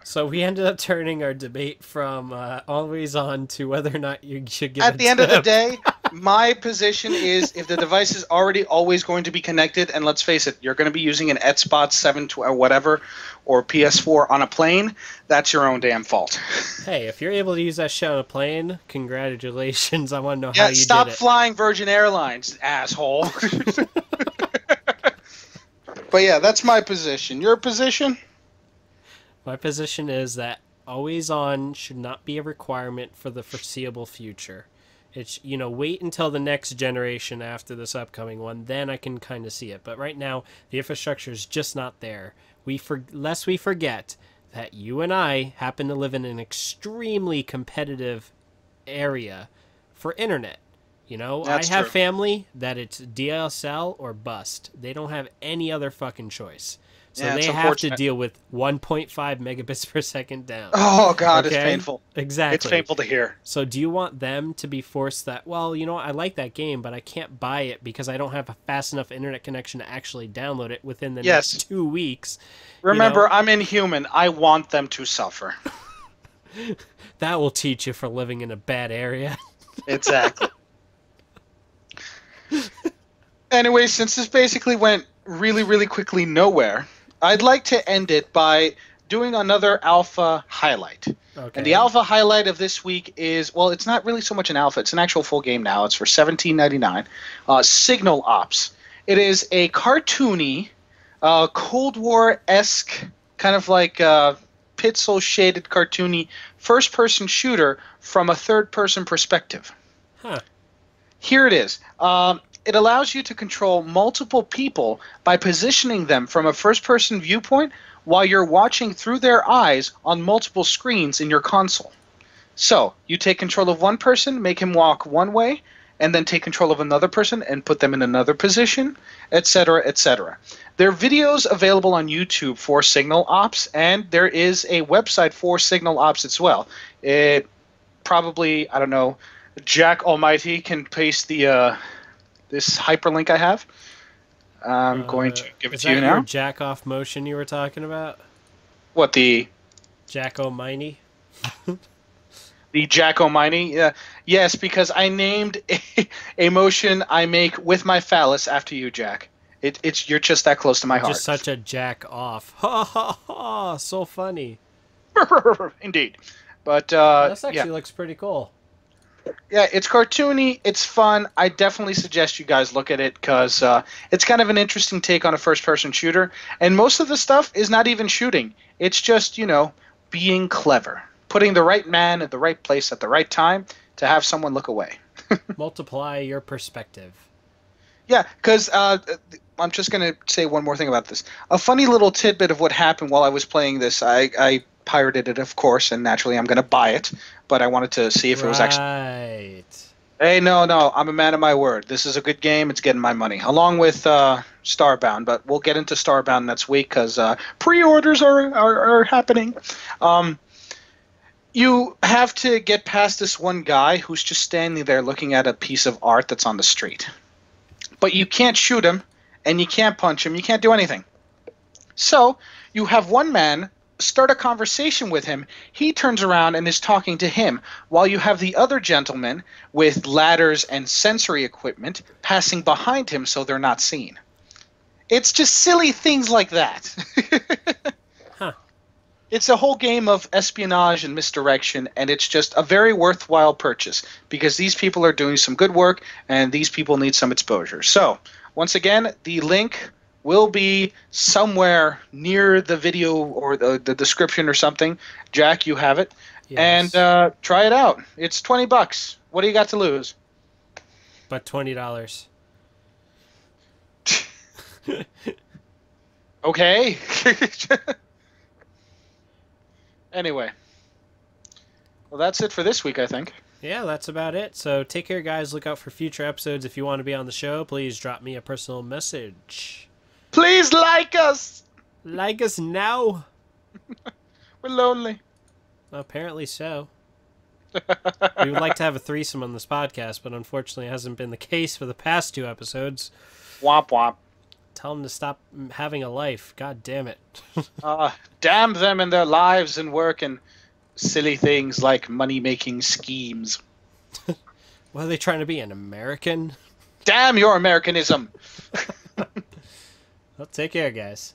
[SPEAKER 2] So we ended up turning our debate from always on to whether or not you should give
[SPEAKER 3] At
[SPEAKER 2] a
[SPEAKER 3] the end of the
[SPEAKER 2] tip.
[SPEAKER 3] day, my position is if the device is already always going to be connected, and let's face it, you're going to be using an Xbox 7 or whatever, or PS4 on a plane, that's your own damn fault.
[SPEAKER 2] Hey, if you're able to use that shit on a plane, congratulations. I want to know how
[SPEAKER 3] Yeah,
[SPEAKER 2] you
[SPEAKER 3] stop
[SPEAKER 2] did it.
[SPEAKER 3] flying Virgin Airlines, asshole. But yeah, that's my position. Your position?
[SPEAKER 2] My position is that always on should not be a requirement for the foreseeable future. It's, wait until the next generation after this upcoming one, then I can kind of see it. But right now, the infrastructure is just not there. Lest we forget that you and I happen to live in an extremely competitive area for internet.
[SPEAKER 3] That's
[SPEAKER 2] I have
[SPEAKER 3] true.
[SPEAKER 2] family that it's DSL or bust. They don't have any other fucking choice. So
[SPEAKER 3] Yeah, it's
[SPEAKER 2] they have to
[SPEAKER 3] unfortunate.
[SPEAKER 2] deal with 1.5 megabits per second down.
[SPEAKER 3] Oh, God,
[SPEAKER 2] Okay?
[SPEAKER 3] it's painful.
[SPEAKER 2] Exactly.
[SPEAKER 3] It's painful to hear.
[SPEAKER 2] So do you want them to be forced that, well, I like that game, but I can't buy it because I don't have a fast enough internet connection to actually download it within the next 2 weeks?
[SPEAKER 3] Remember, I'm inhuman. I want them to suffer.
[SPEAKER 2] That will teach you for living in a bad area.
[SPEAKER 3] Exactly. Anyway, since this basically went really, really quickly nowhere, I'd like to end it by doing another alpha highlight.
[SPEAKER 2] Okay.
[SPEAKER 3] And the alpha highlight of this week is, well, it's not really so much an alpha. It's an actual full game now. It's for $17.99. Signal Ops. It is a cartoony, Cold War-esque, kind of like pixel-shaded cartoony first-person shooter from a third-person perspective.
[SPEAKER 2] Huh.
[SPEAKER 3] Here it is. It allows you to control multiple people by positioning them from a first-person viewpoint while you're watching through their eyes on multiple screens in your console. So, you take control of one person, make him walk one way, and then take control of another person and put them in another position, etc., etc. There are videos available on YouTube for Signal Ops, and there is a website for Signal Ops as well. It probably, I don't know, Jack Almighty can paste the this hyperlink I have. I'm going to give it to you
[SPEAKER 2] Is that
[SPEAKER 3] now.
[SPEAKER 2] your jack off motion you were talking about?
[SPEAKER 3] What, the
[SPEAKER 2] Jack O'Miney?
[SPEAKER 3] Jack Almighty? Yes, because I named a motion I make with my phallus after you, Jack. You're just that close to my heart.
[SPEAKER 2] Just such a jack off. Ha ha ha! So funny.
[SPEAKER 3] Indeed. But
[SPEAKER 2] This actually
[SPEAKER 3] yeah.
[SPEAKER 2] looks pretty cool.
[SPEAKER 3] Yeah, it's cartoony. It's fun. I definitely suggest you guys look at it because it's kind of an interesting take on a first-person shooter. And most of the stuff is not even shooting. It's just, being clever. Putting the right man at the right place at the right time to have someone look away.
[SPEAKER 2] Multiply your perspective.
[SPEAKER 3] Yeah, because I'm just going to say one more thing about this. A funny little tidbit of what happened while I was playing this. I pirated it, of course, and naturally I'm going to buy it. But I wanted to see if it was actually...
[SPEAKER 2] Right.
[SPEAKER 3] Hey, no, I'm a man of my word. This is a good game. It's getting my money, along with Starbound. But we'll get into Starbound next week because pre-orders are happening. You have to get past this one guy who's just standing there looking at a piece of art that's on the street. But you can't shoot him, and you can't punch him. You can't do anything. So you have one man start a conversation with him. He turns around and is talking to him, while you have the other gentleman with ladders and sensory equipment passing behind him so they're not seen. It's just silly things like that.
[SPEAKER 2] Huh.
[SPEAKER 3] It's a whole game of espionage and misdirection, and it's just a very worthwhile purchase because these people are doing some good work and these people need some exposure. So, once again, the link will be somewhere near the video or the description or something. Jack, you have it.
[SPEAKER 2] Yes.
[SPEAKER 3] And try it out. It's $20. What do you got to lose?
[SPEAKER 2] But $20.
[SPEAKER 3] Okay. Anyway. Well, that's it for this week, I think.
[SPEAKER 2] Yeah, that's about it. So take care, guys. Look out for future episodes. If you want to be on the show, please drop me a personal message.
[SPEAKER 3] Please like us.
[SPEAKER 2] Like us now.
[SPEAKER 3] We're lonely.
[SPEAKER 2] Apparently so. We would like to have a threesome on this podcast, but unfortunately it hasn't been the case for the past 2 episodes.
[SPEAKER 3] Womp womp.
[SPEAKER 2] Tell them to stop having a life. God damn it.
[SPEAKER 3] Damn them and their lives and work and silly things like money-making schemes.
[SPEAKER 2] What are they trying to be, an American?
[SPEAKER 3] Damn your Americanism.
[SPEAKER 2] Well, take care, guys.